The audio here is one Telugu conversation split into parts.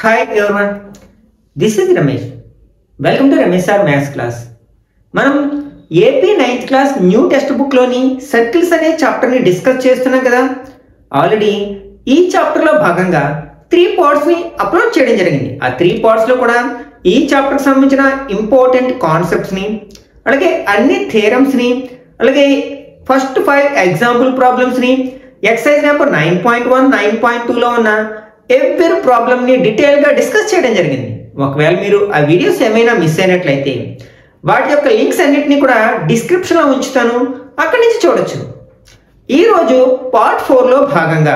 Hi everyone, this is Ramesh. Welcome to Ramesh Sir Maths class. మనం AP 9th class new text బుక్లోని సర్కిల్స్ అనే చాప్టర్ని డిస్కస్ చేస్తున్నాం కదా. ఆల్రెడీ ఈ చాప్టర్లో భాగంగా 3 పార్ట్స్ని అప్లోడ్ చేయడం జరిగింది. ఆ 3 పార్ట్స్లో కూడా ఈ చాప్టర్కి సంబంధించిన ఇంపార్టెంట్ కాన్సెప్ట్స్ని, అలాగే అన్ని థియరమ్స్ని, అలాగే ఫస్ట్ 5 ఎగ్జాంపుల్ ప్రాబ్లమ్స్ని, ఎక్సర్సైజ్ నెంబర్ 9.1, 9.2లో ఉన్న ఎవ్రీ ప్రాబ్లమ్ని డీటెయిల్గా డిస్కస్ చేయడం జరిగింది. ఒకవేళ మీరు ఆ వీడియోస్ ఏమైనా మిస్ అయినట్లయితే వాటి యొక్క లింక్స్ అన్నిటినీ కూడా డిస్క్రిప్షన్లో ఉంచుతాను, అక్కడి నుంచి చూడొచ్చు. ఈరోజు పార్ట్ 4లో భాగంగా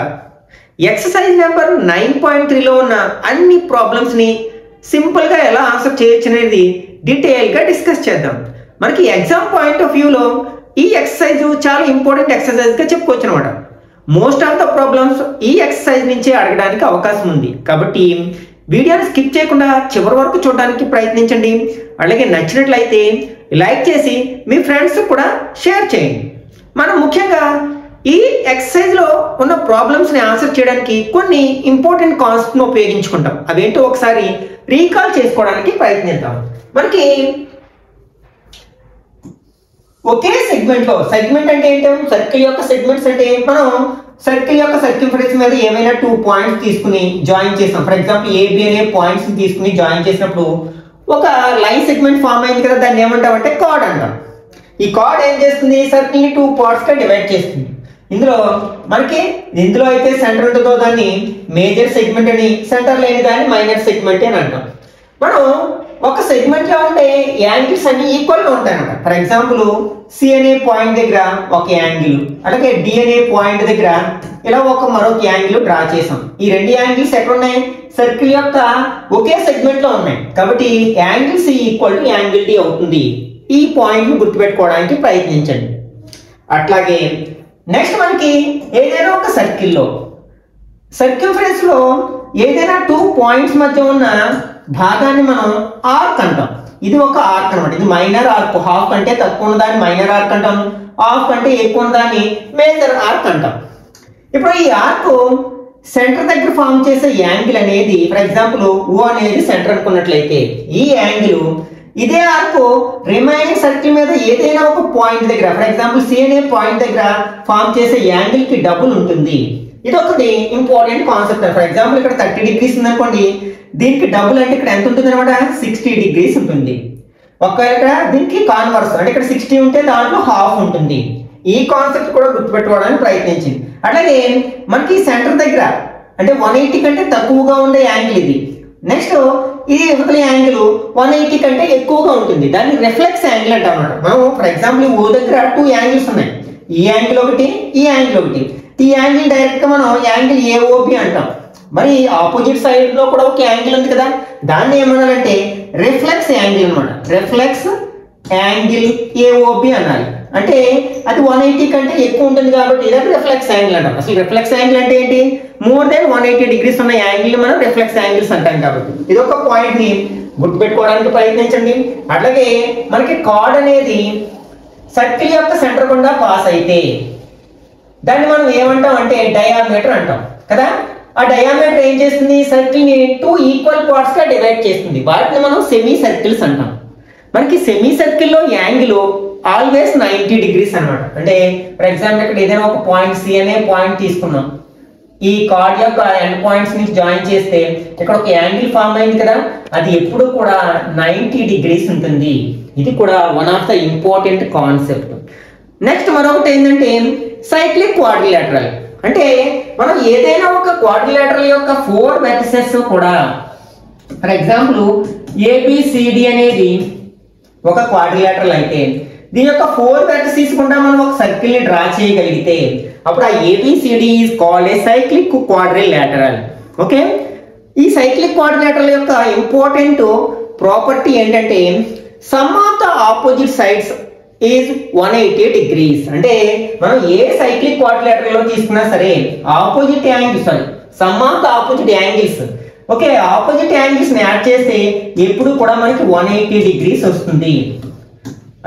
ఎక్సర్సైజ్ నెంబర్ 9.3లో ఉన్న అన్ని ప్రాబ్లమ్స్ని సింపుల్గా ఎలా ఆన్సర్ చేయొచ్చు అనేది డీటెయిల్గా డిస్కస్ చేద్దాం. మనకి ఎగ్జామ్ పాయింట్ ఆఫ్ వ్యూలో ఈ ఎక్సర్సైజ్ చాలా ఇంపార్టెంట్ ఎక్సర్సైజ్గా చెప్పుకోవచ్చు అనమాట. మోస్ట్ ఆఫ్ ద ప్రాబ్లమ్స్ ఈ ఎక్సర్సైజ్ నుంచే అడగడానికి అవకాశం ఉంది. కాబట్టి వీడియోని స్కిప్ చేయకుండా చివరి వరకు చూడడానికి ప్రయత్నించండి. అలాగే నచ్చినట్లయితే లైక్ చేసి మీ ఫ్రెండ్స్ కూడా షేర్ చేయండి. మనం ముఖ్యంగా ఈ ఎక్సర్సైజ్లో ఉన్న ప్రాబ్లమ్స్ని ఆన్సర్ చేయడానికి కొన్ని ఇంపార్టెంట్ కాన్సెప్ట్ను ఉపయోగించుకుంటాం. అవేంటో ఒకసారి రీకాల్ చేసుకోవడానికి ప్రయత్నిద్దాం. మనకి ఒకే సెగ్మెంట్లో, సెగ్మెంట్ అంటే ఏంటో, సర్కిల్ యొక్క సెగ్మెంట్స్ అంటే మనం సర్కిల్ యొక్క సర్కింఫరెన్స్ మీద ఏమైనా 2 పాయింట్స్ తీసుకుని జాయిన్ చేసాం. ఫర్ ఎగ్జాంపుల్ ఏబి అనే పాయింట్స్ తీసుకుని జాయిన్ చేసినప్పుడు ఒక లైన్ సెగ్మెంట్ ఫామ్ అయింది కదా, దాన్ని ఏమంటామంటే కార్డ్ అంటాం. ఈ కార్డ్ ఏం చేస్తుంది, సర్కిల్ని 2 పార్ట్స్గా డివైడ్ చేస్తుంది. ఇందులో అయితే సెంటర్ ఉంటుందో దాన్ని మేజర్ సెగ్మెంట్ అని, సెంటర్ లేని దాన్ని మైనర్ సెగ్మెంట్ అని అంటాం. మనం ఒక సెగ్మెంట్ లో ఉండే యాంగిల్స్ అన్ని ఈక్వల్ గా ఉంటాయి అన్నమాట. ఫర్ ఎగ్జాంపుల్ సి అనే పాయింట్ దగ్గర ఒక యాంగిల్, అలాగే డి అనే పాయింట్ దగ్గర ఇలా మరొక యాంగిల్ డ్రా చేసాం. ఈ 2 యాంగిల్స్ ఎక్కడ ఉన్నాయి, సర్కిల్ యొక్క ఒకే సెగ్మెంట్ లో ఉన్నాయి. కాబట్టి angle C equal to angle D అవుతుంది. ఈ పాయింట్ ను గుర్తుపెట్టుకోవడానికి ప్రయత్నించండి. అట్లాగే నెక్స్ట్ మనకి ఏదైనా ఒక సర్కిల్లో సర్కింఫరెన్స్ లో ఏదైనా 2 పాయింట్స్ మధ్య ఉన్న భాగాన్ని మనం ఆర్క్ అంటాం. ఇది ఒక ఆర్క్ అనమాట. ఇది మైనర్ ఆర్క్. హాఫ్ కంటే తక్కువ ఉన్న దాన్ని మైనర్ ఆర్క్ అంటాం, హాఫ్ కంటే ఎక్కువ ఉన్న దాన్ని మేజర్ ఆర్క్ అంటాం. ఇప్పుడు ఈ ఆర్క్ సెంటర్ దగ్గర ఫామ్ చేసే యాంగిల్ అనేది, ఫర్ ఎగ్జాంపుల్ ఓ అనేది సెంటర్ అనుకున్నట్లయితే, ఈ యాంగిల్ ఇదే ఆర్క్ రిమైనింగ్ సర్కిల్ మీద ఏదైనా ఒక పాయింట్ దగ్గర, ఫర్ ఎగ్జాంపుల్ సి అనే పాయింట్ దగ్గర ఫామ్ చేసే యాంగిల్ కి డబుల్ ఉంటుంది. ఇది ఒకటి ఇంపార్టెంట్ కాన్సెప్ట్. ఫర్ ఎగ్జాంపుల్ ఇక్కడ 30 డిగ్రీస్ ఉందనుకోండి, దీనికి డబుల్ అంటే ఇక్కడ ఎంత ఉంటుంది అనమాట, 60 డిగ్రీస్ ఉంటుంది. ఒకవేళ ఇక్కడ దీనికి కాన్వర్స్ అంటే ఇక్కడ 60 ఉంటే దాంట్లో హాఫ్ ఉంటుంది. ఈ కాన్సెప్ట్ కూడా గుర్తుపెట్టుకోవడానికి ప్రయత్నించింది. అట్లాగే మనకి సెంటర్ దగ్గర అంటే 180 కంటే తక్కువగా ఉండే యాంగిల్ ఇది. నెక్స్ట్ ఇది ఇవతల యాంగిల్ 180 కంటే ఎక్కువగా ఉంటుంది, దాన్ని రిఫ్లెక్స్ యాంగిల్ అంటాం అన్నమాట. మనం ఫర్ ఎగ్జాంపుల్ ఓ దగ్గర 2 యాంగిల్స్ ఉన్నాయి, ఈ యాంగిల్ ఒకటి, ఈ యాంగిల్ ఒకటి. ఈ యాంగిల్ డైరెక్ట్ గా మనం యాంగిల్ ఏఓబి అంటాం. మరి ఆపోజిట్ సైడ్ లో కూడా ఒక యాంగిల్ ఉంది కదా, దాన్ని ఏమన్నారంటే రిఫ్లెక్స్ యాంగిల్ అన్నమాట. రిఫ్లెక్స్ యాంగిల్ ఏఓబి అనాలి. అంటే అది 180 కంటే ఎక్కువ ఉంటుంది కాబట్టి ఇది రిఫ్లెక్స్ యాంగిల్ అంటాం. అసలు రిఫ్లెక్స్ యాంగిల్ అంటే ఏంటి, మోర్ దెన్ 180 డిగ్రీస్ ఉన్న యాంగిల్ మనం రిఫ్లెక్స్ యాంగిల్స్ అంటాం. కాబట్టి ఇది ఒక పాయింట్ ని గుర్తుపెట్టుకోవడానికి ప్రయత్నించండి. అట్లాగే మనకి కార్డ్ అనేది సర్కిల్ యొక్క సెంటర్ గుండా పాస్ అయితే దాన్ని మనం ఏమంటాం అంటే డయామీటర్ అంటాం కదా. ఆ డయామీటర్ ఏం చేస్తుంది, సర్కిల్ ని 2 ఈక్వల్ పార్ట్స్ గా డివైడ్ చేస్తుంది. వాటిని మనం సెమీ సర్కిల్స్ అంటాం. మనకి semi circle low angle always 90 degrees అనమాట. అంటే ఫర్ ఎగ్జాంపుల్ ఇక్కడ ఏదైనా ఒక పాయింట్ సి అనే పాయింట్ తీసుకున్నాం, ఈ కార్డ్ యొక్క ఎండ్ పాయింట్స్ ని జాయిన్ చేస్తే ఇక్కడ ఒక యాంగిల్ ఫామ్ అయింది కదా, అది ఎప్పుడు కూడా 90 డిగ్రీస్ ఉంటుంది. ఇది కూడా one of the important concept. Next మరొకటి ఏంటంటే సైక్లిక్ క్వాడ్రిలేటరల్. అంటే మనం ఏదైనా ఒక క్వాడ్రిలేటరల్ యొక్క 4 వెర్టిసెస్ కూడా, ఫర్ ఎగ్జాంపుల్ ఏబిసిడి అనేది ఒక క్వాడ్రిలేటరల్ అయితే దీని యొక్క 4 వెర్టిసెస్ కూడా మనం ఒక సర్కిల్ ని డ్రా చేయగలిగితే అప్పుడు ఆ ABCD is called a cyclic quadrilateral. Okay, ఈ సైక్లిక్ క్వాడ్రిలేటరల్ యొక్క ఇంపార్టెంట్ ప్రాపర్టీ ఏంటంటే sum of the opposite sides is 180 degrees. అంటే మనం ఏ సైక్లిక్ క్వాడ్రిలేటరల్ లో తీసుకున్నా సరే opposite angles, sum of the opposite angles, okay, opposite angles ని యాడ్ చేస్తే ఎప్పుడు కూడా మనకి 180 డిగ్రీస్ వస్తుంది.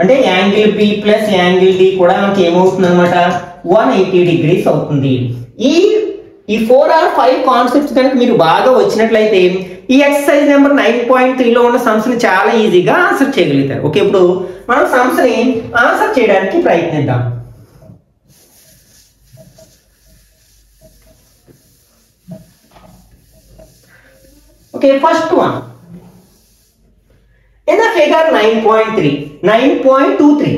అంటే angle B plus angle D కూడా మనకి ఏమవుతుంది అనమాట, 180 డిగ్రీస్ అవుతుంది. ఈ 4 or 5 కాన్సెప్ట్స్ కనుక మీరు బాగా వచ్చినట్లయితే ఈ ఎక్సర్సైజ్ నెంబర్ 9.3లో ఉన్న సమ్స్ ని చాలా ఈజీగా ఆన్సర్ చేయగలుగుతారు. ఓకే, ఇప్పుడు మనం సమ్స్ ని ఆన్సర్ చేయడానికి ప్రయత్నిద్దాం. Okay, first one. In the figure 9.23,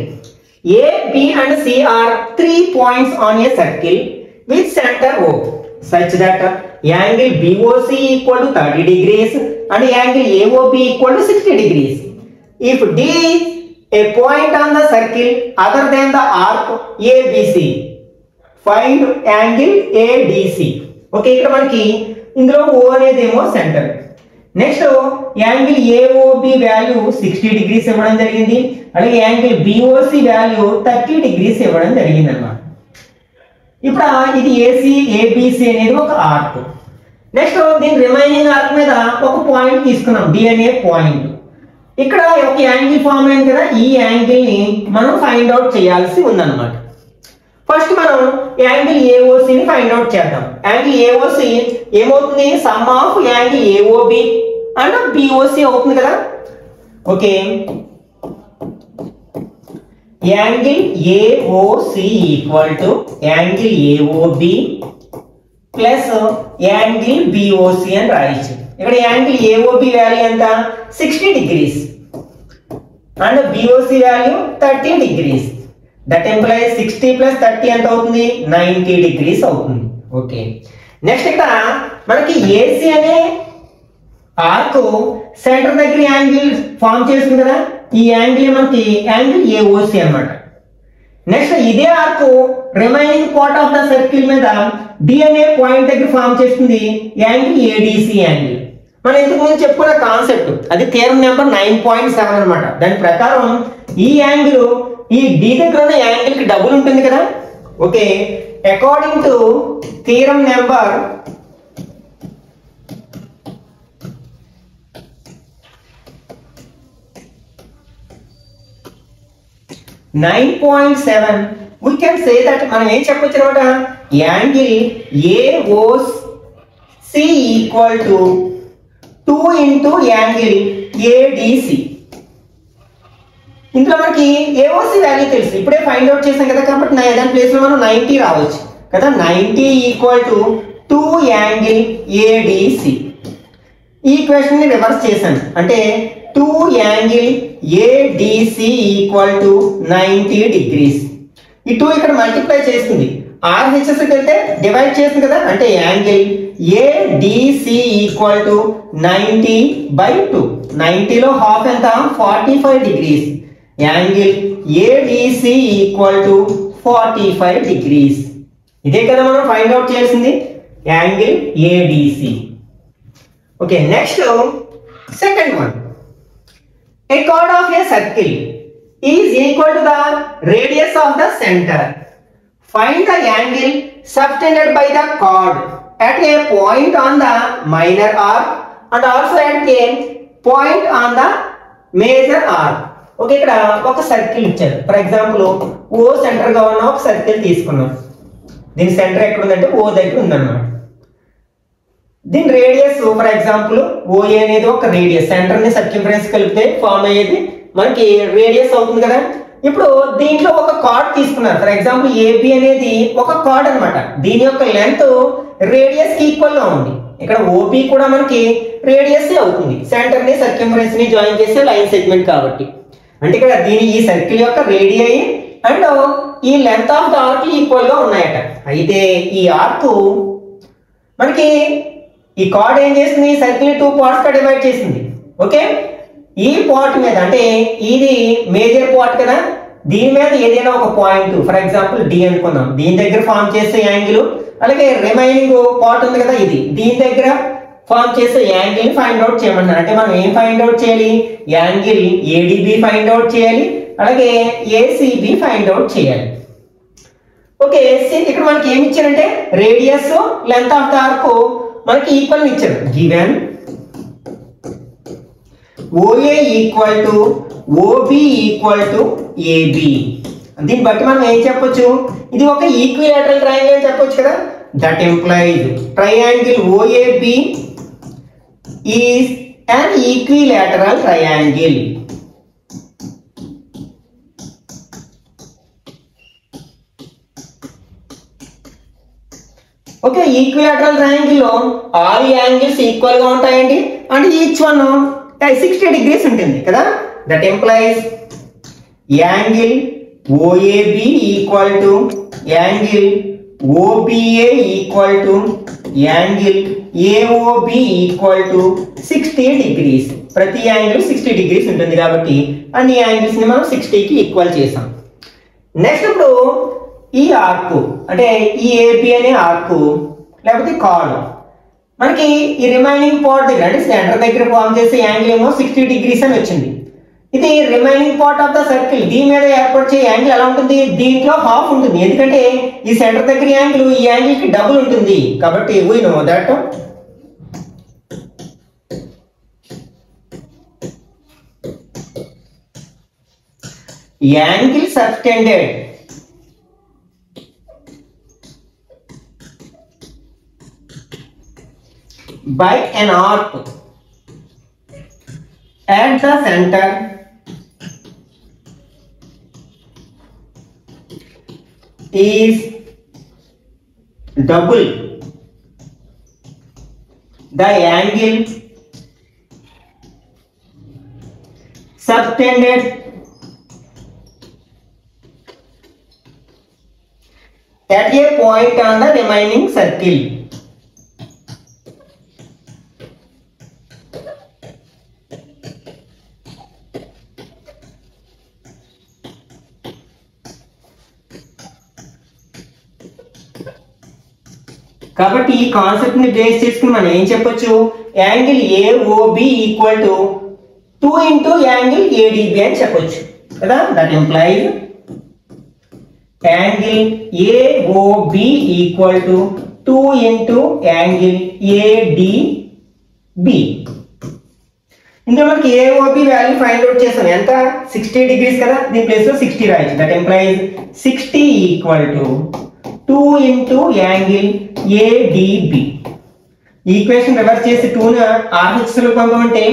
A, B and C are 3 points on a circle with center O such that angle BOC equal to 30 degrees and angle AOB equal to 60 degrees. If D is a point on the circle other than the arc ABC, find angle ADC. Okay, ఇక్కడ మనకి ఇందులో O అనేదేమో centre. Next angle AOB value 60 degrees ఇవ్వడం జరిగింది, అలాగే యాంగిల్ BOC వాల్యూ 30 డిగ్రీస్ ఇవ్వడం జరిగింది అన్నమాట. ఇప్పుడు ఇది ABC అనేది ఒక ఆర్క్. నెక్స్ట్ దీని రిమైనింగ్ ఆర్క్ మీద ఒక పాయింట్ తీసుకున్నాం, D అనే పాయింట్. ఇక్కడ ఒక యాంగిల్ ఫామ్ అయింది కదా, ఈ యాంగిల్ ని మనం ఫైండ్ అవుట్ చేయాల్సి ఉందన్నమాట. ఫస్ట్ మనం యాంగిల్ AOC ని ఫైండ్ అవుట్ చేద్దాం. యాంగిల్ AOC ఏమవుతుంది, sum of angle AOB and BOC అవుతుంది కదా. Okay, angle AOC equal to angle AOB plus angle BOC అని రాయొచ్చు. ఇక్కడ యాంగిల్ AOB వాల్యూ ఎంత, 60 degrees and BOC value 30 degrees. That implies 60 plus 30 ఎంత అవుతుంది, 90 డిగ్రీస్ అవుతుంది. ఓకే, నెక్స్ట్ ఇక్కడ మనకి AC అనే ఆర్క్ సెంటర్ దగ్గర యాంగిల్ ఫామ్ చేస్తుంది కదా, ఈ యాంగిల్ మనకి యాంగిల్ AOC అన్నమాట. నెక్స్ట్ ఇదే arc remaining part of the circle మీద D అనే పాయింట్ దగ్గర ఫామ్ చేస్తుంది యాంగిల్ ADC యాంగిల్. మనం ఇంతకు ముందు చెప్పుకున్న కాన్సెప్ట్ అది థియరం నెంబర్ 9.7 అన్నమాట. దాని ప్రకారం ఈ యాంగిల్ ఈ D దగ్గర ఉన్న యాంగిల్ కి డబుల్ ఉంటుంది కదా. Okay, according to theorem number 9.7 we can say that మనం ఏం చెప్పొచ్చు అన్నమాట, angle AOC equal to 2 into angle ADC. ఇందులో మనకి AOC వాల్యూ తెలుసు, ఇప్పుడే ఫైండ్ అవుట్ చేసాం కదా, కాబట్టి దాని ప్లేస్ లో మనం 90 రావచ్చు కదా. 90 ఈక్వల్ టు 2 యాంగిల్ ADC. ఈ క్వశ్చన్ ని రివర్స్ చేశాను, అంటే 2 angle ADC equal to 90 degrees. ఈ 2 ఇక్కడ మల్టిప్లై చేస్తుంది, RHS కి వెళ్తే డివైడ్ చేస్తుంది కదా, అంటే యాంగిల్ ADC ఈక్వల్ టు 90/2. 90లో హాఫ్ ఎంత, 45 degrees. Angle ADC equal to 45 degrees. ఇదే కదా మనం ఫైండ్ అవుట్ చేసింది, angle ADC. Okay, next second one. A chord of a circle is equal to the radius of the center. Find the angle subtended by the chord at a point on the minor arc and also at a point on the major arc. Okay, ఇక్కడ ఒక సర్కిల్ ఇచ్చారు. ఫర్ ఎగ్జాంపుల్ O సెంటర్ గా ఉన్న ఒక సర్కిల్ తీసుకున్నాం. దీని సెంటర్ ఎక్కడ ఉందంటే O దగ్గర ఉందన్నమాట. దీని రేడియస్ ఫర్ ఎగ్జాంపుల్ OA అనేది ఒక రేడియస్, సెంటర్ ని సర్కంఫరెన్స్ కలిపితే ఫామ్ అయ్యేది మనకి రేడియస్ అవుతుంది కదా. ఇప్పుడు దీంట్లో ఒక కార్డ్ తీసుకున్నారు. ఫర్ ఎగ్జాంపుల్ AB అనేది ఒక కార్డ్ అన్నమాట. దీని యొక్క లెంత్ రేడియస్ కి ఈక్వల్ గా ఉంది. ఇక్కడ OB కూడా మనకి రేడియస్ అవుతుంది, సెంటర్ ని సర్కంఫరెన్స్ ని జాయిన్ చేసే లైన్ సెగ్మెంట్ కాబట్టి. అంటే ఇక్కడ ఈ సర్కిల్ యొక్క రేడియై అండ్ ఈ length of the arc equal గా ఉన్నాయట. అయితే ఈ ఆర్క్ మనకి ఈ కార్డ్ ఏం చేస్తుంది, సర్కిల్ 2 పార్ట్స్ గా డివైడ్ చేసింది. ఓకే, ఈ పార్ట్ మీద అంటే ఇది మేజర్ పార్ట్ కదా, దీని మీద ఏదైనా ఒక పాయింట్ ఫర్ ఎగ్జాంపుల్ D అనుకుందాం, దీని దగ్గర ఫామ్ చేసే యాంగిల్, అలాగే రిమైనింగ్ పార్ట్ ఉంది కదా ఇది, దీని దగ్గర ఫామ్ చేసే యాంగిల్ ఫైండ్ అవుట్ చేయమన్నారు. అంటే మనం ఏం ఫైండ్ అవుట్ చేయాలి, యాంగిల్ ADB ఫైండ్ అవుట్ చేయాలి, అలాగే ACB ఫైండ్ అవుట్ చేయాలి. ఓకే, ఇక్కడ మనకి ఏమి ఇచ్చారంటే radius length of the arc మనకి ఈక్వల్ ఇచ్చారు. Given OA equal to OB equal to AB. దీన్ని బట్టి మనం ఏం చెప్పొచ్చు, ఇది ఒక ఈక్విలాటరల్ ట్రయాంగిల్ అని చెప్పొచ్చు కదా. That implies triangle OAB is an equilateral triangle. Okay, equilateral triangle లో ఆల్ యాంగిల్స్ ఈక్వల్ గా ఉంటాయండి అండ్ ఈచ్ వన్ 60 degrees ఉంటుంది కదా. That implies angle OAB equal to angle OBA equal to angle AOB equal to 60 degrees. ప్రతి యాంగిల్ 60 degrees ఉంటుంది కాబట్టి అన్ని యాంగిల్స్ ని మనం 60 కి ఈక్వల్ చేసాం. నెక్స్ట్ ఇప్పుడు ఈ ఆర్క్ అంటే ఈ AB అనే ఆర్క్ లేకపోతే కార్డ్ మనకి ఈ రిమైనింగ్ పార్ట్ దగ్గర అంటే సెంటర్ దగ్గర ఫామ్ చేసే యాంగిల్ ఏమో 60 degrees అని వచ్చింది. ఇది remaining part of the circle, దీని మీద ఏర్పరిచే యాంగిల్ ఎలా ఉంటుంది, దీంట్లో హాఫ్ ఉంటుంది. ఎందుకంటే ఈ సెంటర్ దగ్గర యాంగిల్ ఈ యాంగిల్ కి డబుల్ ఉంటుంది కాబట్టి we know that angle subtended by an arc at the center is double the angle subtended at a point on the remaining circle. కాబట్టి ఈ కాన్సెప్ట్ ని బేస్ చేసుకుని మనం ఏం చెప్పొచ్చు, angle AOB equal to 2 into angle ADB అని చెప్పొచ్చు కదా. That implies angle AOB equal to 2 into angle ADB. ఇందులో మనకి AOB వాల్యూ ఫైండ్ అవుట్ చేసాం, ఎంత 60 degrees కదా, దీని ప్లేస్ లో 60 రాయొచ్చు. That implies 60 equal to 2 into angle ADB. Equation reverse చేసి 2 ను RHS లో పంపమంటే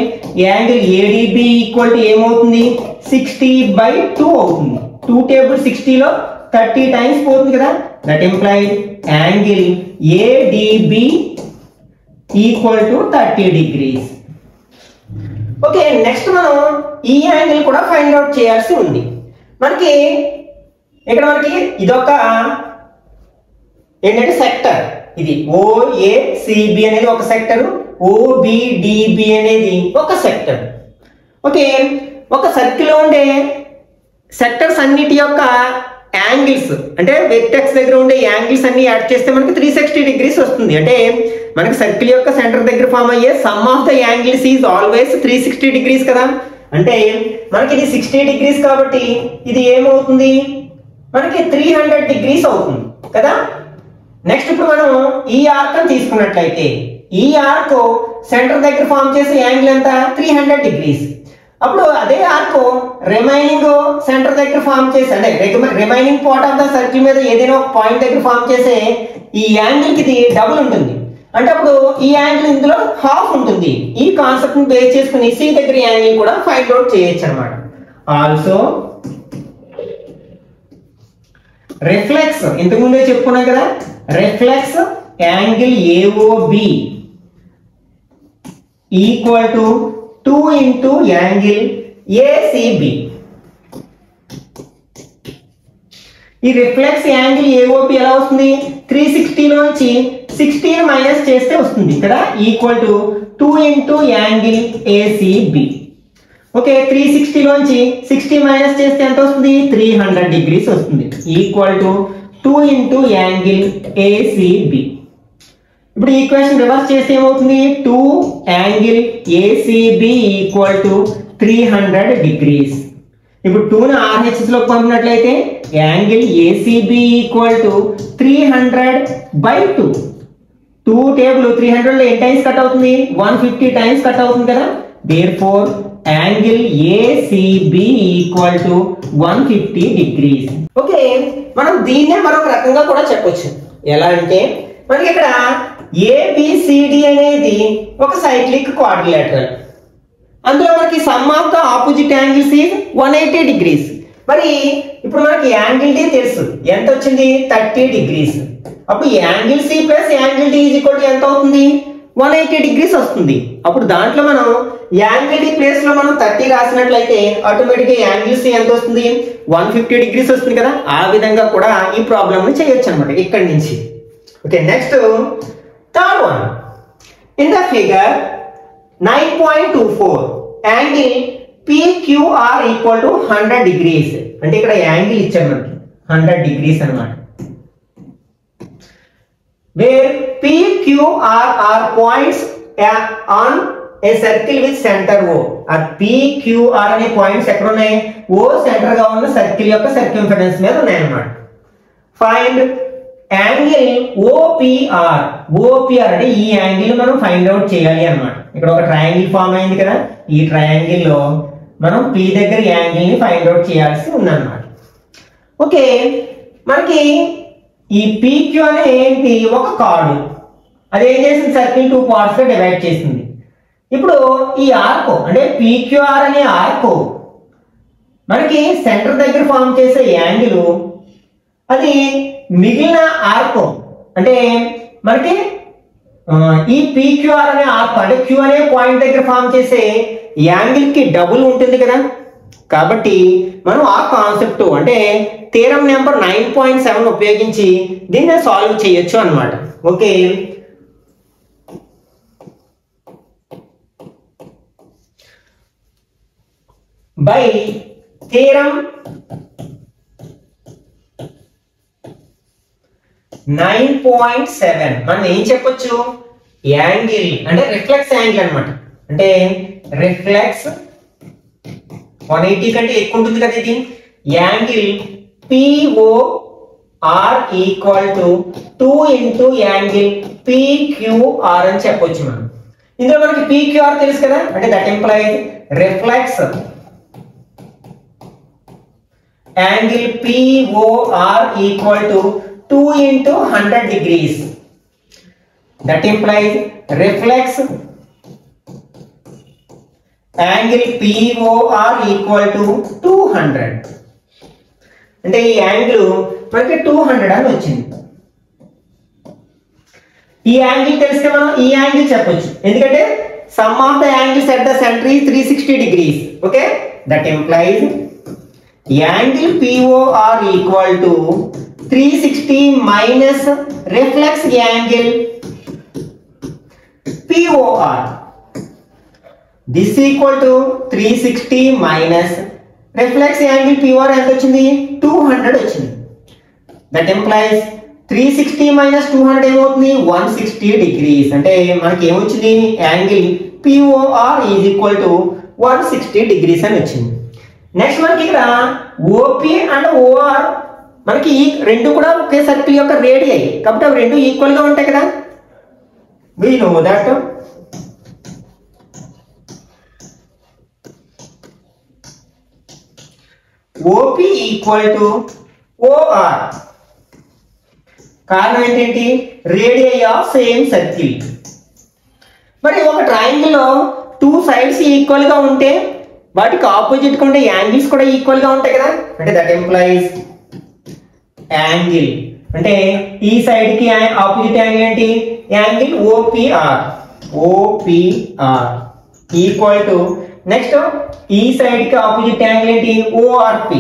యాంగిల్ ADB ఈక్వల్ టు ఏమవుతుంది, 60/2 అవుతుంది. 2 టేబుల్ 60 లో 30 టైమ్స్ పోతుంది కదా. That implied angle ADB equal to 30 degrees. Okay, next మనం ఈ యాంగిల్ కూడా ఫైండ్ అవుట్ చేయాల్సి ఉంది. మనకి ఇక్కడ మనకి ఇదొక ఏంటంటే సెక్టర్, ఇది OACB అనేది ఒక సెక్టర్, OBDB అనేది ఒక సెక్టర్. ఓకే, ఒక సర్కిల్ లో ఉండే సెక్టర్స్ అన్నిటి యొక్క యాంగిల్స్ అంటే వెక్టర్స్ దగ్గర ఉండే యాంగిల్స్ అన్ని యాడ్ చేస్తే మనకి 360 degrees వస్తుంది. అంటే మనకి సర్కిల్ యొక్క సెంటర్ దగ్గర ఫామ్ అయ్యే some of the angles is always 360 degrees కదా. అంటే మనకి ఇది 60 degrees కాబట్టి ఇది ఏమవుతుంది, మనకి 300 degrees అవుతుంది కదా. నెక్స్ట్ ఇప్పుడు మనం ఈ ఆర్క్ తీసుకున్నట్లయితే ఈ ఆర్క్ సెంటర్ దగ్గర ఫామ్ చేసే యాంగిల్ ఎంత, 300 degrees. అప్పుడు అదే ఆర్క్ రిమైనింగ్ సెంటర్ దగ్గర ఫామ్ చేసే అంటే remaining part of the circle మీద ఏదైనా ఒక పాయింట్ దగ్గర ఫామ్ చేసే ఈ యాంగిల్ కి ఇది డబుల్ ఉంటుంది. అంటే అప్పుడు ఈ యాంగిల్ ఇందులో హాఫ్ ఉంటుంది. ఈ కాన్సెప్ట్ ని బేస్ చేసుకుని సి దగ్గర యాంగిల్ కూడా ఫైండ్ అవుట్ చేయొచ్చు అన్నమాట. ఆల్సో రిఫ్లెక్స్ ఇంతకుముందే చెప్పుకున్నాం కదా, reflex angle AOB equal to 2 into angle ACB. ఈ రిఫ్లెక్స్ యాంగిల్ AOB ఎలా వస్తుంది, 360 లోంచి 16 మైనస్ చేస్తే వస్తుంది ఇక్కడ, equal to 2 into angle ACB. Okay, 360 లోంచి 60 మైనస్ చేస్తే ఎంత వస్తుంది, 300 degrees వస్తుంది, equal to 2 into angle ACB. ఇప్పుడు ఈక్వేషన్ రివర్స్ చేస్తే ఏమవుతుంది, 2 angle ACB equal to 300 degrees. ఇప్పుడు 2 ను RHS లో పంపినట్లయితే angle ACB equal to 300/2. 2 table 300 లో ఎన్ని టైమ్స్ కట్ అవుతుంది, 150 టైమ్స్ కట్ అవుతుంది కదా. Therefore angle ACB equal to 150 degrees. Okay, మనం దీన్నే మరొక రకంగా కూడా చెప్పొచ్చు. ఎలా అంటే మనకి ఇక్కడ ఏబిసిడి అనేది ఒక సైక్లిక్ క్వాడ్రిలేటరల్. అందులో మనకి some of the opposite angles is 180 degrees. మరి ఇప్పుడు మనకి యాంగిల్ డి తెలుసు, ఎంత వచ్చింది 30 degrees. అప్పుడు angle C plus angle D is equal to ఎంత అవుతుంది 180 degrees వస్తుంది. అప్పుడు దాంట్లో మనం యాంగిల్ డి ప్లేస్ లో మనం 30 రాసినట్లయితే ఆటోమేటిక్ గా యాంగిల్ సి ఎంత వస్తుంది 150 degrees వస్తుంది కదా. ఆ విధంగా కూడా ఈ ప్రాబ్లమ్ ని చేయొచ్చు అన్నమాట ఇక్కడి నుంచి. Okay, next third one. In the figure 9.24 angle PQR equal to 100 degrees. అంటే ఇక్కడ యాంగిల్ ఇచ్చారు మనకి 100 degrees అన్నమాట. Where PQR are points on a circle with center O. ఆ PQR అనే పాయింట్స్ ఎక్కడ ఉన్నాయి, O సెంటర్ గా ఉన్న సర్కిల్ యొక్క సర్కంఫరెన్స్ మీద ఉన్నాయి అన్నమాట. Find angle OPR. OPR అంటే ఈ యాంగిల్ మనం ఫైండ్ అవుట్ చేయాలి అన్నమాట. ఇక్కడ ఒక ట్రయాంగిల్ ఫామ్ అయింది కదా, ఈ ట్రయాంగిల్ లో మనం P దగ్గర యాంగిల్ ని ఫైండ్ అవుట్ చేయాల్సి ఉందన్నమాట. ఓకే, మనకి ఈ PQ అనే ఏంటి ఒక కార్డు, అది ఏం చేసింది సర్కిల్ 2 పార్ట్స్ గా డివైడ్ చేసింది. ఇప్పుడు ఈ ఆర్క్ అంటే PQR అనే ఆర్క్ మనకి సెంటర్ దగ్గర ఫామ్ చేసే యాంగిల్, అది మిగిలిన ఆర్క్ అంటే మనకి ఈ PQR అనే ఆర్క్ అంటే Q అనే పాయింట్ దగ్గర ఫామ్ చేసే యాంగిల్ కి డబుల్ ఉంటుంది కదా. కాబట్టి మనం ఆ కాన్సెప్ట్ అంటే థీరం నెంబర్ 9.7 ఉపయోగించి దీన్ని సాల్వ్ చేయొచ్చు అన్నమాట. ఓకే, బై థీరం 9.7 మనం ఏం చెప్పొచ్చు, యాంగిల్ అంటే రిఫ్లెక్స్ యాంగిల్ అన్నమాట. అంటే రిఫ్లెక్స్ 180 కంటే ఎక్కువ ఉంటుంది కదా ఇది. Angle POR equal to 2 into angle PQR అని చెప్పొచ్చు మనం. ఇందులో మనకి PQR తెలుసు కదా, అంటే that implies reflex angle POR equal to 2 into 100 degrees. That implies reflex angle POR equal to 200. అంటే ఈ యాంగిల్ మనకి 200 అని వచ్చింది. ఈ యాంగిల్ తెలిస్తే మనం ఈ యాంగిల్ చెప్పొచ్చు, ఎందుకంటే sum of the angles at the centre is 360 degrees. Okay, that implies angle POR equal to 360 minus reflex angle POR. This equal to 360 minus reflex angle POR ఎంత వచ్చింది 200 వచ్చింది. That implies 360 minus 200 ఏమవుతుంది 160 degrees. అంటే మనకి ఏమొచ్చింది angle POR is equal to 160 degrees అని వచ్చింది. నెక్స్ట్ మనకి ఇక్కడ OP అండ్ OR మనకి ఈ రెండు కూడా ఒకే సర్కిల్ యొక్క రేడియై, కాబట్టి అవి రెండు ఈక్వల్ గా ఉంటాయి కదా. We know that OP equal to OR. కారణం ఏంటంటే రేడియై ఆఫ్ సేమ్ సర్కిల్. మరి ఒక ట్రయాంగిల్ లో 2 సైడ్స్ ఈక్వల్ గా ఉంటే వాటికి ఆపోజిట్ గా ఉండే యాంగిల్స్ కూడా ఈక్వల్ గా ఉంటాయి కదా. అంటే దట్ ఇంప్లైజ్ యాంగిల్ అంటే ఈ సైడ్ కి ఆపోజిట్ యాంగిల్ ఏంటి angle OPR. OPR equal to next ఈ సైడ్ కి ఆపోజిట్ యాంగిల్ ఏంటి ORP.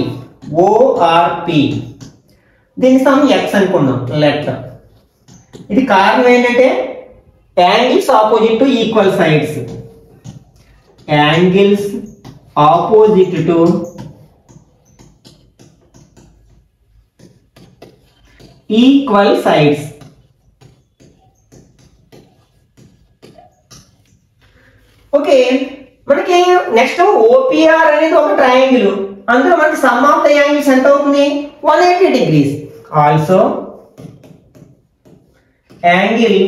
ORP దీని సమ్ x అనుకుందాం లెట్. ఇది కారణం ఏంటంటే angles opposite to equal sides. Angles opposite to equal sides. Okay, మనకి నెక్స్ట్ OPR అనేది ఒక ట్రయాంగిల్, అందులో మనకి సమ్ ఆఫ్ ద యాంగిల్స్ ఎంత అవుతుంది 180 degrees. Also angle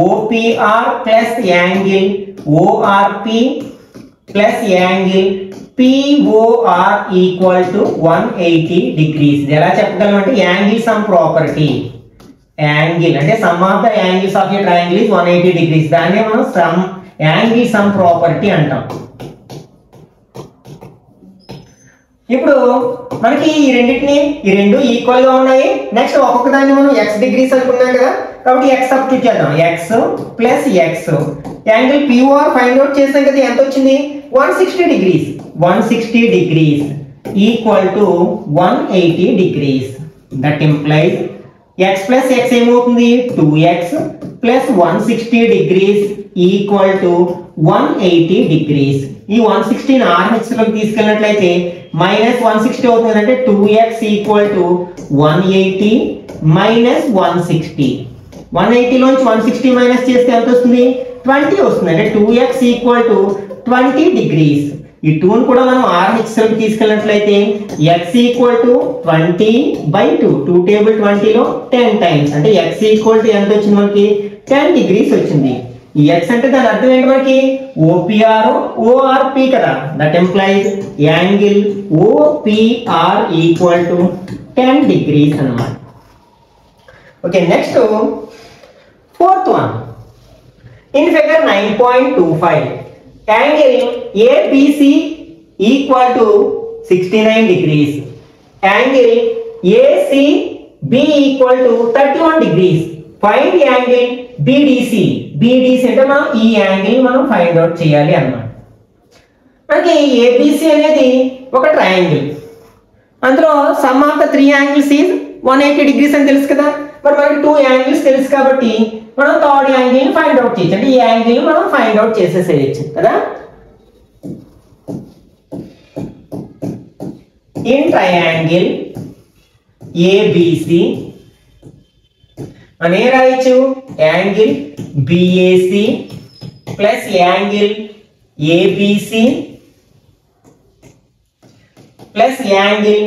OPR plus angle ORP plus angle POR equal to 180 degrees. ఎలా చెప్పగలం అంటే యాంగిల్ సమ్ ప్రాపర్టీ. యాంగిల్ అంటే some of the angles of a triangle is 180 degrees. దాన్నే మనం సమ్ యాంగిల్ సమ్ ప్రాపర్టీ అంటాం. ఇప్పుడు మనకి ఈ రెండు ఈక్వల్ గా ఉన్నాయి. నెక్స్ట్ ఒక్కొక్క దాన్ని మనం x డిగ్రీస్ అనుకున్నాం కదా, కాబట్టి x సబ్స్టిట్యూట్ చేద్దాం. x plus x angle POR find out చేసాం కదా, ఎంత వచ్చింది? 160 degrees. 160 degrees equal to 180 degrees. That implies x plus x ఏమవుతుంది? 2x plus 160 degrees equal to 180 degrees. ఈ 160 RHS లోకి తీసుకెళ్ళినట్లయితే మైనస్ 160 అవుతుంది, అంటే 2x ఈక్వల్ టు 180 మైనస్ 160. 180 లోంచి 160 మైనస్ చేస్తే ఎంత వస్తుంది? 20 వస్తుంది, అంటే 2x ఈక్వల్ టు 20 degrees. ఈ 2 కూడా మనం RHS లోకి తీసుకెళ్ళినట్లయితే x ఈక్వల్ టు 20/2. 2 టేబుల్ 20 లో 10 టైమ్స్, అంటే x ఈక్వల్ టు ఎంత వచ్చింది మనకి? 10 degrees వచ్చింది. ఈ x అంటే దాని అర్థం ఏంటి మనకి? OPR ORP కదా. That implies angle OPR equal to 10 degrees అన్నమాట. Okay, next fourth one. In figure 9.25 angle ABC equal to 69 degrees. Angle ACB equal to 31 degrees. Find angle BDC. BDC అంటే మనం ఈ యాంగిల్ మనం ఫైండ్ అవుట్ చేయాలి అన్నమాట. మనకి ABC అనేది ఒక ట్రయాంగిల్, అందులో some of the 3 angles is 180 degrees అని తెలుసు కదా. మరి మనకి 2 యాంగిల్స్ తెలుసు కాబట్టి మనం థర్డ్ యాంగిల్ ఫైండ్ అవుట్ చేయొచ్చు, అంటే ఈ యాంగిల్ మనం ఫైండ్ అవుట్ చేసేసేయచ్చు కదా. ఇన్ ట్రయాంగిల్ ABC అనే రాయొచ్చు angle BAC plus angle ABC plus angle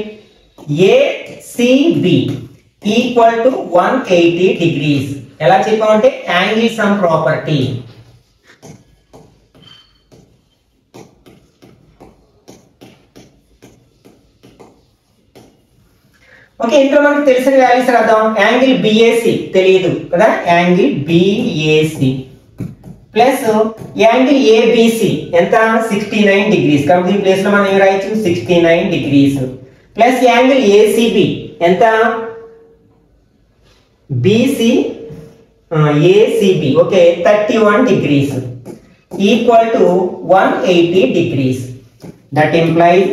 ACB equal to 180 degrees. ఎలా చెప్పామంటే యాంగిల్ సమ్ ప్రాపర్టీ. ఓకే, ఇంట్లో మనకు తెలిసిన వాల్యూస్ రాద్దాం. యాంగిల్ BAC తెలియదు కదా, angle BAC plus angle ABC ఎంత? 69 degrees. కాబట్టి ఈ ప్లేస్ లో మనం ఏం రాయొచ్చు? 69 degrees ప్లస్ యాంగిల్ ACB ఎంత? ACB okay 31 degrees equal to 180 degrees. That implies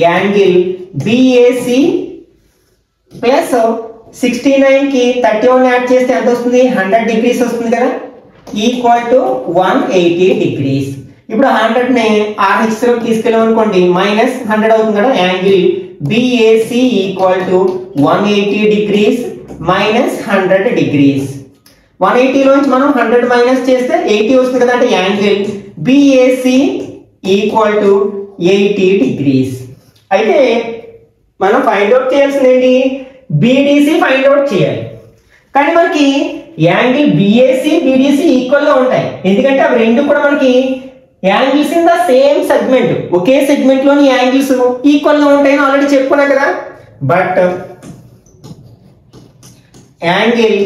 angle BAC plus 69 కి 31 యాడ్ చేస్తే ఎంత వస్తుంది? 100 degrees వస్తుంది కదా, ఈక్వల్ టు 180 degrees. ఇప్పుడు 100 ని RHS లోకి తీసుకెళ్ళాం అనుకోండి, మైనస్ 100 అవుతుంది కదా. Angle BAC equal to 180 degrees minus 100 degrees. 180 లోంచి మనం 100 మైనస్ చేస్తే 80 వస్తుంది కదా, అంటే angle BAC equal to 80 degrees. అయితే మనం ఫైండ్ అవుట్ చేయాల్సింది ఏంటి? BDC ఫైండ్ అవుట్ చేయాలి. కానీ మనకి యాంగిల్ BAC BDC ఈక్వల్ గా ఉంటాయి, ఎందుకంటే అవి రెండు కూడా మనకి angles in the same segment, ఒకే సెగ్మెంట్ లోని యాంగిల్స్ ఈక్వల్ గా ఉంటాయని ఆల్రెడీ చెప్పుకున్నా కదా. But angle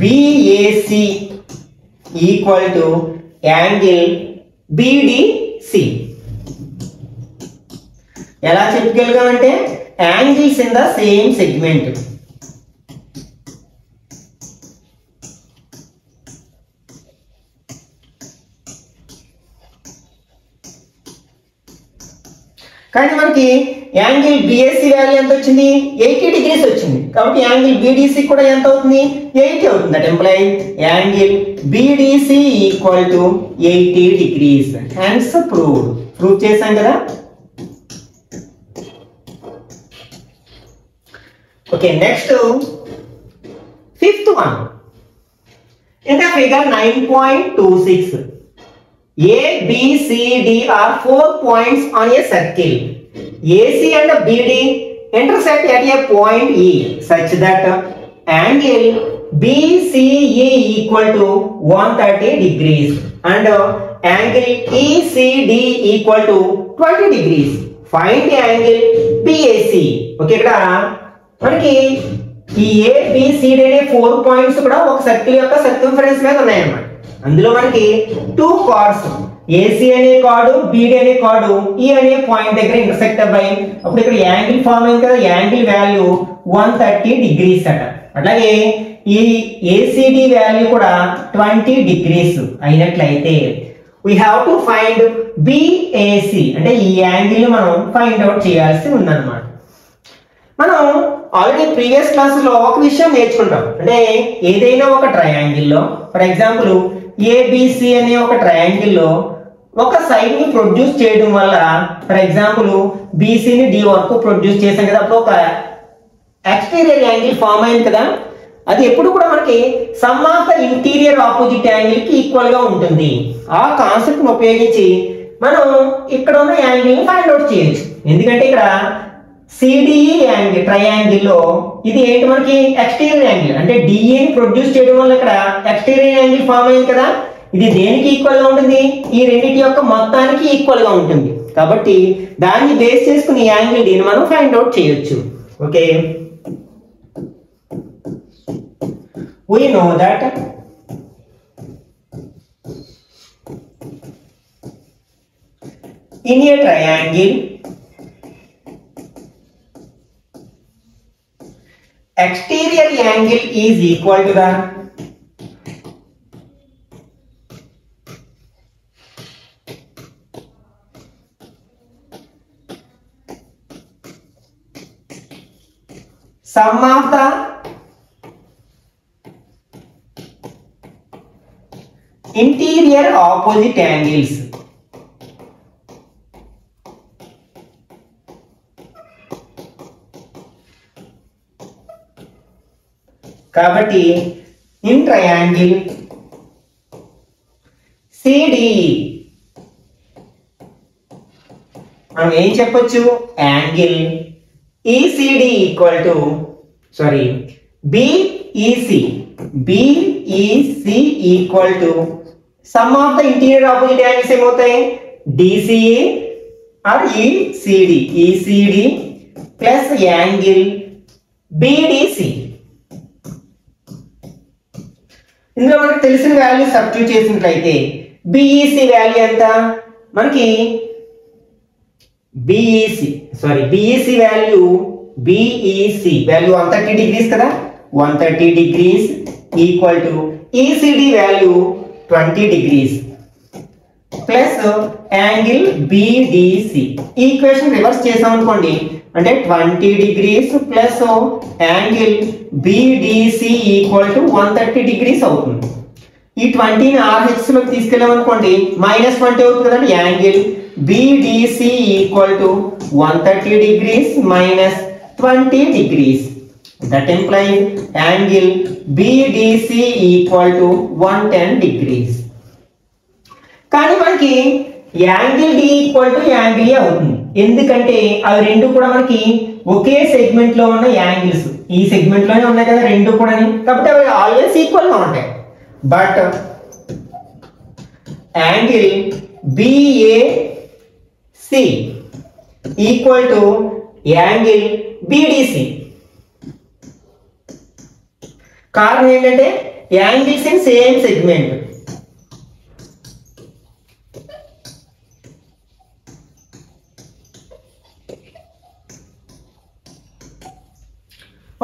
BAC equal to angle BDC. ఎలా చెప్పగలిగామంటే angles in the same segment. కానీ మనకి యాంగిల్ BAC వాల్యూ ఎంత వచ్చింది? 80 degrees వచ్చింది. కాబట్టి యాంగిల్ BDC కూడా ఎంత అవుతుంది? 80 అవుతుంది. That implies angle BDC equal to 80 degrees. Hence proved. Prove చేశాం కదా. Okay, next fifth one. In the figure 9.26 A, B, C, D are 4 points on a circle. AC and BD intersect at a point E such that angle BCE equal to 130 degrees and angle ECD equal to 20 degrees. Find the angle BAC. Okay, ఇక్కడ మనకి ఈ ABCD అనే 4 పాయింట్స్ కూడా ఒక సర్కిల్ యొక్క సర్కంఫరెన్స్ మీద ఉన్నాయన్నమాట. అందులో మనకి 2 కార్డ్స్ AC అనే కార్డు, BD అనే కార్డు E అనే పాయింట్ దగ్గర ఇంటర్సెక్ట్ అవ్వాయి. అప్పుడు ఇక్కడ యాంగిల్ ఫామ్ అయింది కదా, యాంగిల్ వాల్యూ 130 డిగ్రీస్ అట. అట్లాగే ఈ ACD వాల్యూ కూడా 20 డిగ్రీస్ అయినట్లయితే we have to find BAC అంటే ఈ యాంగిల్ మనం ఫైండ్ అవుట్ చేయాల్సి ఉందన్నమాట. మనం ఆల్రెడీ ప్రీవియస్ క్లాసులో ఒక విషయం నేర్చుకుంటాం. అంటే ఏదైనా ఒక ట్రయాంగిల్లో, ఫర్ ఎగ్జాంపుల్ ABC అనే ఒక ట్రయాంగిల్లో ఒక సైడ్ ని ప్రొడ్యూస్ చేయడం వల్ల, ఫర్ ఎగ్జాంపుల్ BCని D వరకు ప్రొడ్యూస్ చేసాం కదా, అప్పుడు ఒక ఎక్స్టీరియర్ యాంగిల్ ఫామ్ అయింది కదా. అది ఎప్పుడు కూడా మనకి some of the interior opposite angle కి ఈక్వల్ గా ఉంటుంది. ఆ కాన్సెప్ట్ ని ఉపయోగించి మనం ఇక్కడ ఉన్న యాంగిల్ ని ఫైండ్ అవుట్ చేయొచ్చు. ఎందుకంటే ఇక్కడ CDE యాంగిల్ ట్రయాంగిల్ లో ఇది ఏంటి, మనకి ఎక్స్టీరియర్ యాంగిల్ అంటే DE ని ప్రొడ్యూస్ చేయడం వల్ల ఇక్కడ ఎక్స్టీరియర్ యాంగిల్ ఫామ్ అయింది కదా. ఇది దేనికి ఈక్వల్ గా ఉంటుంది, ఈ రెండింటి యొక్క మొత్తానికి ఈక్వల్ గా ఉంటుంది. కాబట్టి దాన్ని బేస్ చేసుకుని యాంగిల్ దీన్ని మనం ఫైండ్ అవుట్ చేయొచ్చు. Okay, we know that in a triangle exterior angle is equal to the sum of the interior opposite angles. కాబట్టి ఇన్ ట్రయాంగిల్ CDE మనం ఏం చెప్పొచ్చు, angle ECD equal to BEC equal to sum of the interior opposite angles ఏమవుతాయి, DCE or ECD plus angle BDC. ఇందులో మనకు తెలిసిన వాల్యూ సబ్స్టిట్యూట్ చేసినట్లయితే BEC వాల్యూ ఎంత, మనకి BEC వాల్యూ 130 డిగ్రీస్ కదా, 130 degrees equal to ECD value 20 degrees plus angle BDC. Equation reverse చేసాం అనుకోండి, అంటే 20 degrees plus angle BDC equal to 130 degrees అవుతుంది. ఈ 20ని RHS లోకి తీసుకెళ్ళాం అనుకోండి, -20 అవుతుంది కదండి. Angle BDC equal to 130 degrees minus 20 degrees. That implies angle BDC equal to 110 degrees. కానీ మనకి angle D equal to angle A అవుతుంది. ఎందుకంటే అవి రెండు కూడా మనకి ఒకే సెగ్మెంట్ లో ఉన్న యాంగిల్స్. ఈ సెగ్మెంట్ లోనే ఉన్నాయి కదా రెండు కూడా, కాబట్టి అవి ఆల్వేస్ ఈక్వల్ గా ఉంటాయి. But angle BAC equal to angle BDC. కారణం ఏంటంటే angles in same segment.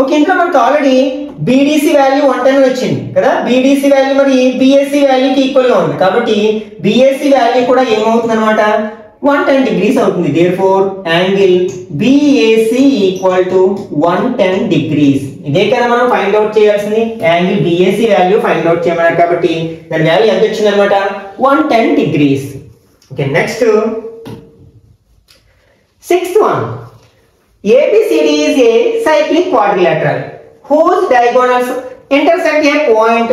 Okay, ఇంట్లో మనకు ఆల్రెడీ BDC వాల్యూ 110 వచ్చింది కదా. BDC వాల్యూ మరి BAC వాల్యూకి ఈక్వల్ గా ఉంది. కాబట్టి BAC వాల్యూ కూడా ఏమవుతుంది అనమాట, 110 డిగ్రీస్ అవుతుంది. Therefore angle BAC equal to 110 degrees. ఇదే కదా మనం ఫైండ్ అవుట్ చేయాల్సింది, angle BAC value find out చేయమన్నారు. కాబట్టి దాని వాల్యూ ఎంత వచ్చింది అనమాట, 110 degrees. Okay, next 6th one. ABCD is a cyclic quadrilateral whose diagonals intersect a point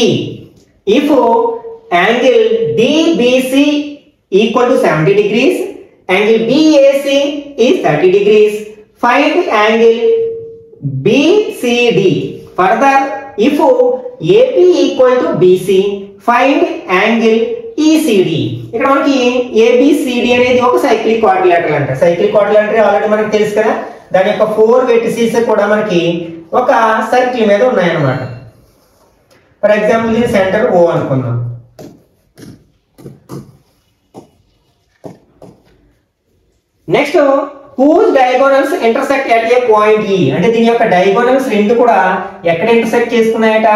E. If angle DBC equal to 70 degrees, angle BAC is 30 degrees, find angle BCD. Further, if AP equal to BC, find angle ECD. ఇక్కడ మనకి ABCD అనేది ఒక సైక్లిక్ క్వాడ్రిలేటరల్ అంట. సైక్లిక్ క్వాడ్రిలేటరల్ ఆల్రెడీ మనకి తెలుసు కదా, దాని యొక్క 4 వెర్టిసెస్ కూడా మనకి ఒక సర్కిల్ మీద ఉన్నాయన్నమాట. ఫర్ ఎగ్జాంపుల్ దీని సెంటర్ O అనుకుందాం. Next whose diagonals intersect at a point E, అంటే దీని యొక్క డయాగోనల్స్ రెండు కూడా ఎక్కడ ఇంటర్సెక్ట్ చేసుకున్నాయట,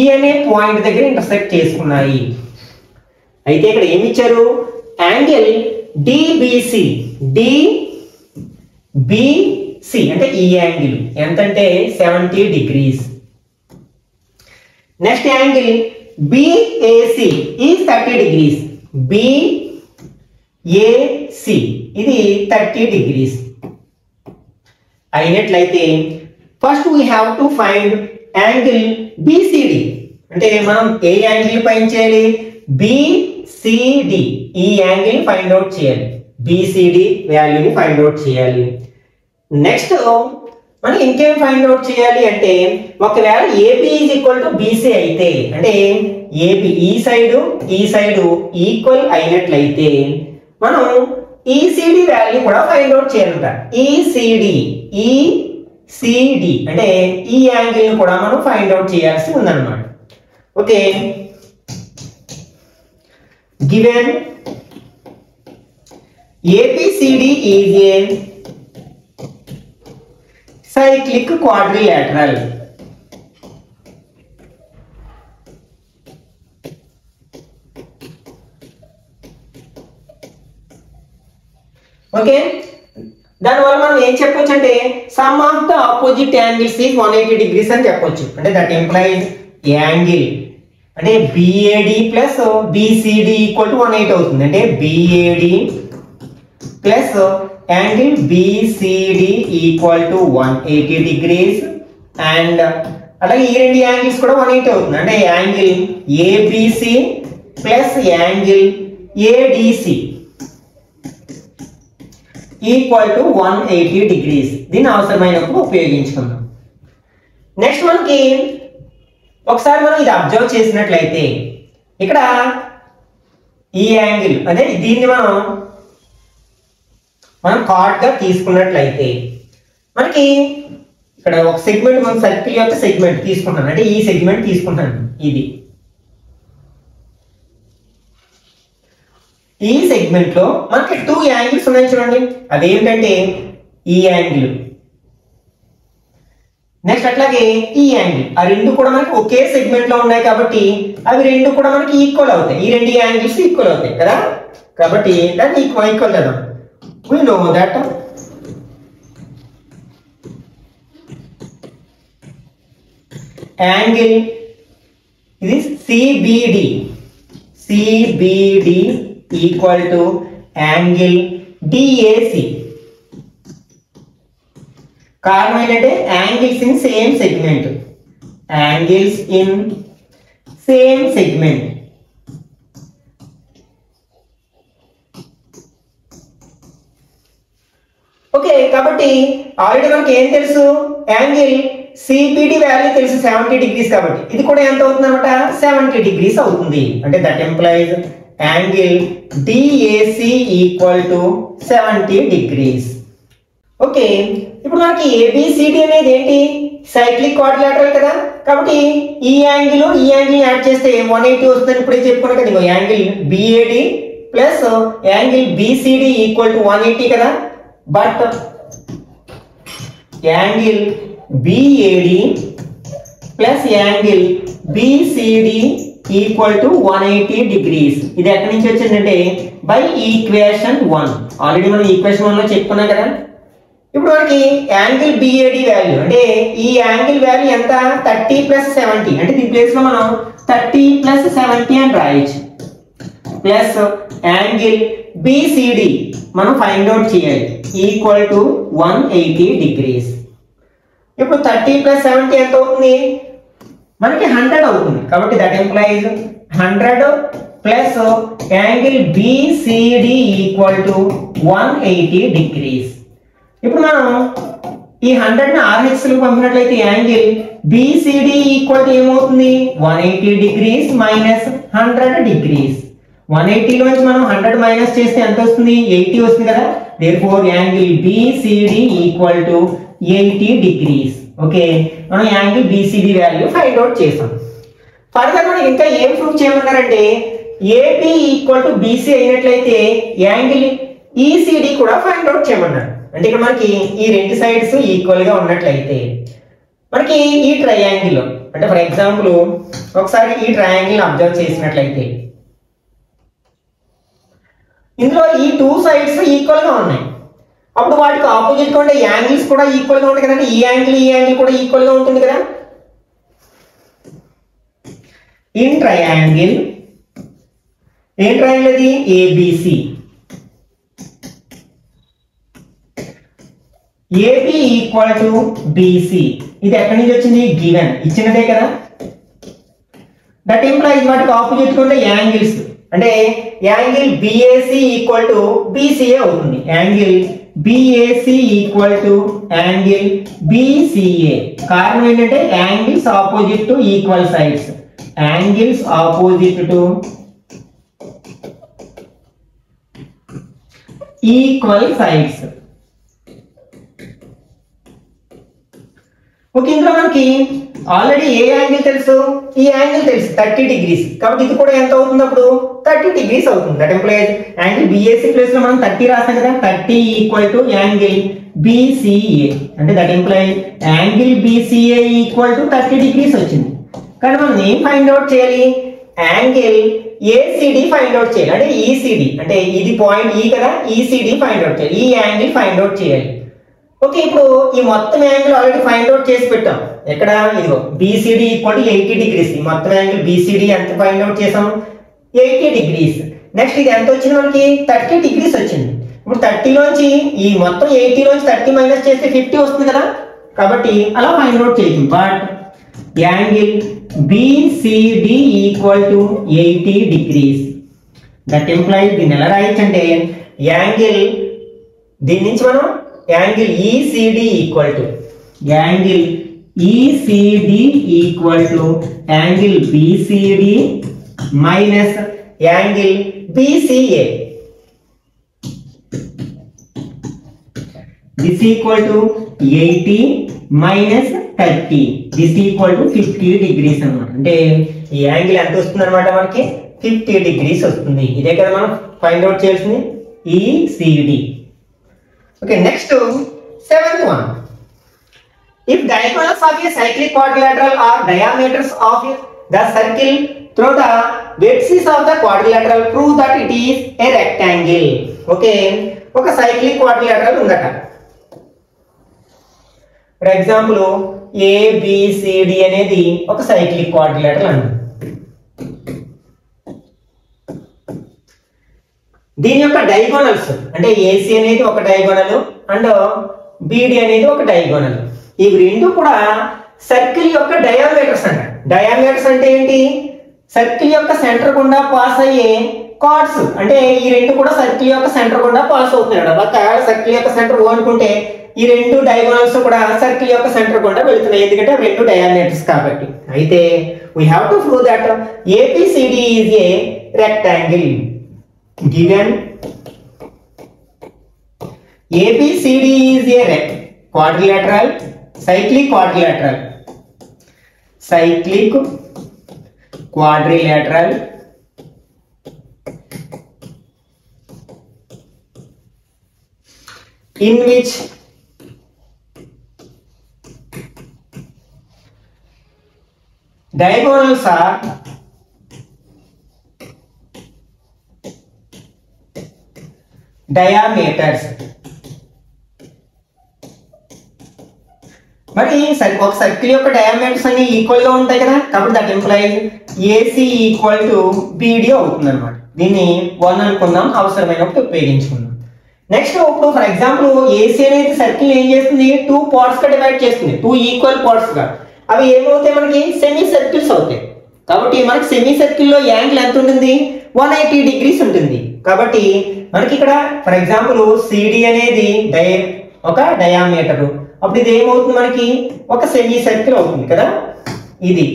E అనే పాయింట్ దగ్గర ఇంటర్సెక్ట్ చేసుకున్నాయి. అయితే ఇక్కడ ఏమి ఇచ్చారు, యాంగిల్ DBC అంటే ఈ యాంగిల్ ఎంతంటే 70 degrees. Next angle BAC is 30 degrees. BAC ఇది 30 degrees అయినట్లయితే first we have to find angle BCD. అంటే మనం ఏ యాంగిల్ ఫైండ్ చేయాలి, BCD ఈ యాంగిల్ ఫైండ్ అవుట్ చేయాలి, BCD వాల్యూని ఫైండ్ అవుట్ చేయాలి. నెక్స్ట్ మనం ఇంకేం ఫైండ్ అవుట్ చేయాలి అంటే ఒకవేళ AB is equal to BC అయితే, అంటే AB ఈ సైడ్ ఈక్వల్ అయినట్లయితే మనం ECD వాల్యూ కూడా ఫైండ్ అవుట్ చేయాలంట. ECD అంటే ఈ యాంగిల్ కూడా మనం ఫైండ్ అవుట్ చేయాల్సి ఉందన్నమాట. Okay, given ABCD is a cyclic quadrilateral. Okay, దానివల్ల మనం ఏం చెప్పొచ్చు అంటే some of the opposite angles is 180 degrees అని చెప్పొచ్చు. అంటే దట్ ఇంప్లైజ్ యాంగిల్ అంటే BAD plus BCD equal to 180 అవుతుంది. అంటే BAD plus angle BCD equal to 180 degrees. And అలాగే ఈ రెండు యాంగిల్స్ కూడా 180 అవుతుంది. అంటే angle ABC plus angle ADC equal to 180 degrees. దీన్ని అవసరమైనప్పుడు ఉపయోగించుకుందాం. నెక్స్ట్ మనకి ఒకసారి మనం ఇది అబ్జర్వ్ చేసినట్లయితే ఇక్కడ ఈ యాంగిల్ అదే దీన్ని మనం కార్డ్ గా తీసుకున్నట్లయితే మనకి ఇక్కడ ఒక సెగ్మెంట్, మనం సర్కిల్ యొక్క సెగ్మెంట్ తీసుకుంటాను, అంటే ఈ సెగ్మెంట్ తీసుకుంటాను. ఇది ఈ సెగ్మెంట్ లో మనకి 2 యాంగిల్స్ ఉన్నాయి చూడండి. అదేంటంటే ఈ యాంగిల్, నెక్స్ట్ అట్లాగే ఈ యాంగిల్. ఆ రెండు కూడా మనకి ఒకే సెగ్మెంట్ లో ఉన్నాయి కాబట్టి అవి రెండు కూడా మనకి ఈక్వల్ అవుతాయి. ఈ రెండు యాంగిల్స్ ఈక్వల్ అవుతాయి కదా, కాబట్టి దాన్ని ఈక్వల్ చేద్దాం. we know that angle is CBD equal to angle DAC. కారణం ఏంటంటే angles in same segment, okay. కాబట్టి ఆల్రెడీ మనకి ఏం తెలుసు, యాంగిల్ CBD వాల్యూ తెలుసు 70 degrees. కాబట్టి ఇది కూడా ఎంత అవుతుంది అనమాట, 70 degrees అవుతుంది. అంటే that implies angle DAC equal to 70 degrees. Okay, ఇప్పుడు మనకి ABCD అనేది ఏంటి, సైక్లిక్ క్వాడ్రిలేటరల్ కదా. కాబట్టి ఈ యాంగిల్ యాడ్ చేస్తే 180 వస్తుందని ఇప్పుడే చెప్పుకున్నాం కదా. ఇగో angle BAD plus angle BCD equal to 180 కదా. But angle BAD plus angle BCD equal to 180 degrees. ఇది ఎక్కడి నుంచి వచ్చిందంటే బై ఈక్వేషన్ 1. ఆల్రెడీ మనం ఈక్వేషన్ 1 లో చెప్పుకున్నాం కదా. ఇప్పుడు మనకి యాంగిల్ BAD వాల్యూ అంటే ఈ యాంగిల్ వాల్యూ ఎంత, 30 ప్లస్ 70. అంటే దీని ప్లేస్ లో మనం 30 ప్లస్ 70 అని రాయొచ్చు. ప్లస్ యాంగిల్ BCD మనం ఫైండ్ అవుట్ చేయాలి, ఈక్వల్ టు 180 degrees. ఇప్పుడు 30 ప్లస్ 70 ఎంత అవుతుంది, మనకి 100 అవుతుంది. కాబట్టి that employees 100 plus angle BCD equal to 180 degrees. ఇప్పుడు మనం ఈ 100 ని RHS లకు పంపినట్లయితే యాంగిల్ BCD ఈక్వల్ టు ఏమవుతుంది, 180 degrees మైనస్ 100 degrees. 180 లోంచి మనం 100 మైనస్ చేస్తే ఎంత వస్తుంది, 80 వస్తుంది కదా. Therefore angle BCD equal to 80 degrees. Okay, మనం angle BCD value find out చేసాం. ఫర్దర్ మనకి ఇంకా ఏం ప్రూవ్ చేయమన్నారంటే ఏబి ఈక్వల్ టు బీసీ అయినట్లయితే యాంగిల్ ఈసీడీ కూడా ఫైండ్ అవుట్ చేయమన్నారు. అంటే ఇక్కడ మనకి ఈ రెండు సైడ్స్ ఈక్వల్ గా ఉన్నట్లయితే మనకి ఈ ట్రయాంగిల్ అంటే ఫర్ ఎగ్జాంపుల్ ఒకసారి ఈ ట్రయాంగిల్ అబ్జర్వ్ చేసినట్లయితే ఇందులో ఈ టూ సైడ్స్ ఈక్వల్ గా ఉన్నాయి. అప్పుడు వాటికి ఆపోజిట్ గా ఉండే యాంగిల్స్ కూడా ఈక్వల్ గా ఉంటాయి కదండి. ఈ యాంగిల్ కూడా ఈక్వల్ గా ఉంటుంది కదా. ఇన్ ట్రయాంగిల్ ఏం ట్రయాంగిల్ అది ABC, AB equal to BC. ఇది ఎక్కడి నుంచి వచ్చింది? గివెన్ ఇచ్చినదే కదా. దట్ ఇంప్లైజ్ వాటికి ఆపోజిట్ గా ఉండే యాంగిల్స్ అంటే angle BAC equal to BCA అవుతుంది. Angle BAC equal to angle BCA. కారణం ఏంటంటే angles opposite to equal sides, angles opposite to equal sides. Okay, ఇందులో మనకి ఆల్రెడీ ఏ యాంగిల్ తెలుసు? ఈ యాంగిల్ తెలుసు 30 degrees. కాబట్టి ఇది కూడా ఎంత అవుతుంది? అప్పుడు 30 degrees అవుతుంది. That implies angle BAC place లో మనం 30 రాసాం కదా. 30 ఈక్వల్ టు యాంగిల్ బిసిఏ అంటే that implies angle BCA equal to 30 degrees వచ్చింది. కానీ మనం ఏం ఫైండ్ అవుట్ చేయాలి? యాంగిల్ ఏసిడి ఫైండ్ అవుట్ చేయాలి. అంటే ఈసిడి అంటే ఇది పాయింట్ ఈ కదా, ఈసిడి ఫైండ్ అవుట్ చేయాలి. ఈ యాంగిల్ ఫైండ్ అవుట్ చేయాలి. ఓకే, ఇప్పుడు ఈ మొత్తం యాంగిల్ ఆల్రెడీ ఫైండ్ అవుట్ చేసి పెట్టాం. ఎక్కడ? ఇదిగో బిసిడి ఈక్వల్ టు 80 degrees. ఈ మొత్తం యాంగిల్ బిసిడి ఎంత ఫైండ్ అవుట్ చేసాం? 80 degrees. నెక్స్ట్ ఇది ఎంత వచ్చింది మనకి? 30 degrees వచ్చింది. ఇప్పుడు 30 లోంచి ఈ మొత్తం 80 లోంచి 30 మైనస్ చేస్తే 50 వస్తుంది కదా. కాబట్టి అలా ఫైండ్ అవుట్ చేయొచ్చు. But angle BCD equal to 80 degrees. That implies దీన్ని ఎలా రాయొచ్చు అంటే యాంగిల్ దీని నుంచి మనం angle ECD equal to angle ECD equal to angle BCD minus angle BCA. This equal to 80 minus 30. This equal to 50 degrees అన్నమాట. అంటే ఈ యాంగిల్ ఎంత వస్తుంది అనమాట? మనకి 50 degrees వస్తుంది. ఇదే కదా మనం ఫైండ్ అవుట్ చేయాల్సింది, ECD. Okay, next 7th one. If diagonals of a cyclic quadrilateral are diameters of the circle through the vertices of the quadrilateral, prove that it is a rectangle. Okay, ఒక cyclic quadrilateral ఉందట. For example, ABCD అనేది ఒక cyclic quadrilateral అన్నమాట. దీని యొక్క డయాగోనల్స్ అంటే ఏసీ అనేది ఒక డయాగోనల్ అండ్ బిడి అనేది ఒక డయాగోనల్. ఇవి రెండు కూడా సర్కిల్ యొక్క డయామీటర్స్ అంట. డయామీటర్స్ అంటే ఏంటి? సర్కిల్ యొక్క సెంటర్ గుండా పాస్ అయ్యే కార్డ్స్. అంటే ఈ రెండు కూడా సర్కిల్ యొక్క సెంటర్ గుండా పాస్ అవుతున్నాయి. ఒకవేళ సర్కిల్ యొక్క సెంటర్ ఓ అనుకుంటే ఈ రెండు డయాగోనల్స్ కూడా సర్కిల్ యొక్క సెంటర్ గుండా వెళ్తున్నాయి, ఎందుకంటే రెండు డయామీటర్స్ కాబట్టి. అయితే we have to prove that ABCD is a rectangle. Given ABCD is a quadrilateral, cyclic quadrilateral in which diagonals are diameters. మరి ఒక సర్కిల్ యొక్క డయామీటర్స్ అన్ని ఈక్వల్ గా ఉంటాయి కదా. కాబట్టి that implies AC equal to BD అవుతుంది అనమాట. దీన్ని 1 అనుకుందాం, అవసరమైనప్పుడు ఉపయోగించుకుందాం. నెక్స్ట్ ఇప్పుడు ఫర్ ఎగ్జాంపుల్ ఏసీ అనేది సర్కిల్ ఏం చేస్తుంది? 2 పార్ట్స్ గా డివైడ్ చేస్తుంది, 2 ఈక్వల్ పార్ట్స్ గా. అవి ఏమవుతాయి? మనకి సెమీ సర్కిల్స్ అవుతాయి. కాబట్టి మనకి సెమీ సర్కిల్ లో యాంగిల్ ఎంత ఉంటుంది? 180 degrees ఉంటుంది. కాబట్టి మనకి ఇక్కడ ఫర్ ఎగ్జాంపుల్ సిడి అనేది ఒక డయామీటర్. అప్పుడు ఇది ఏమవుతుంది? మనకి ఒక సెమీ సర్కిల్ అవుతుంది కదా. ఇది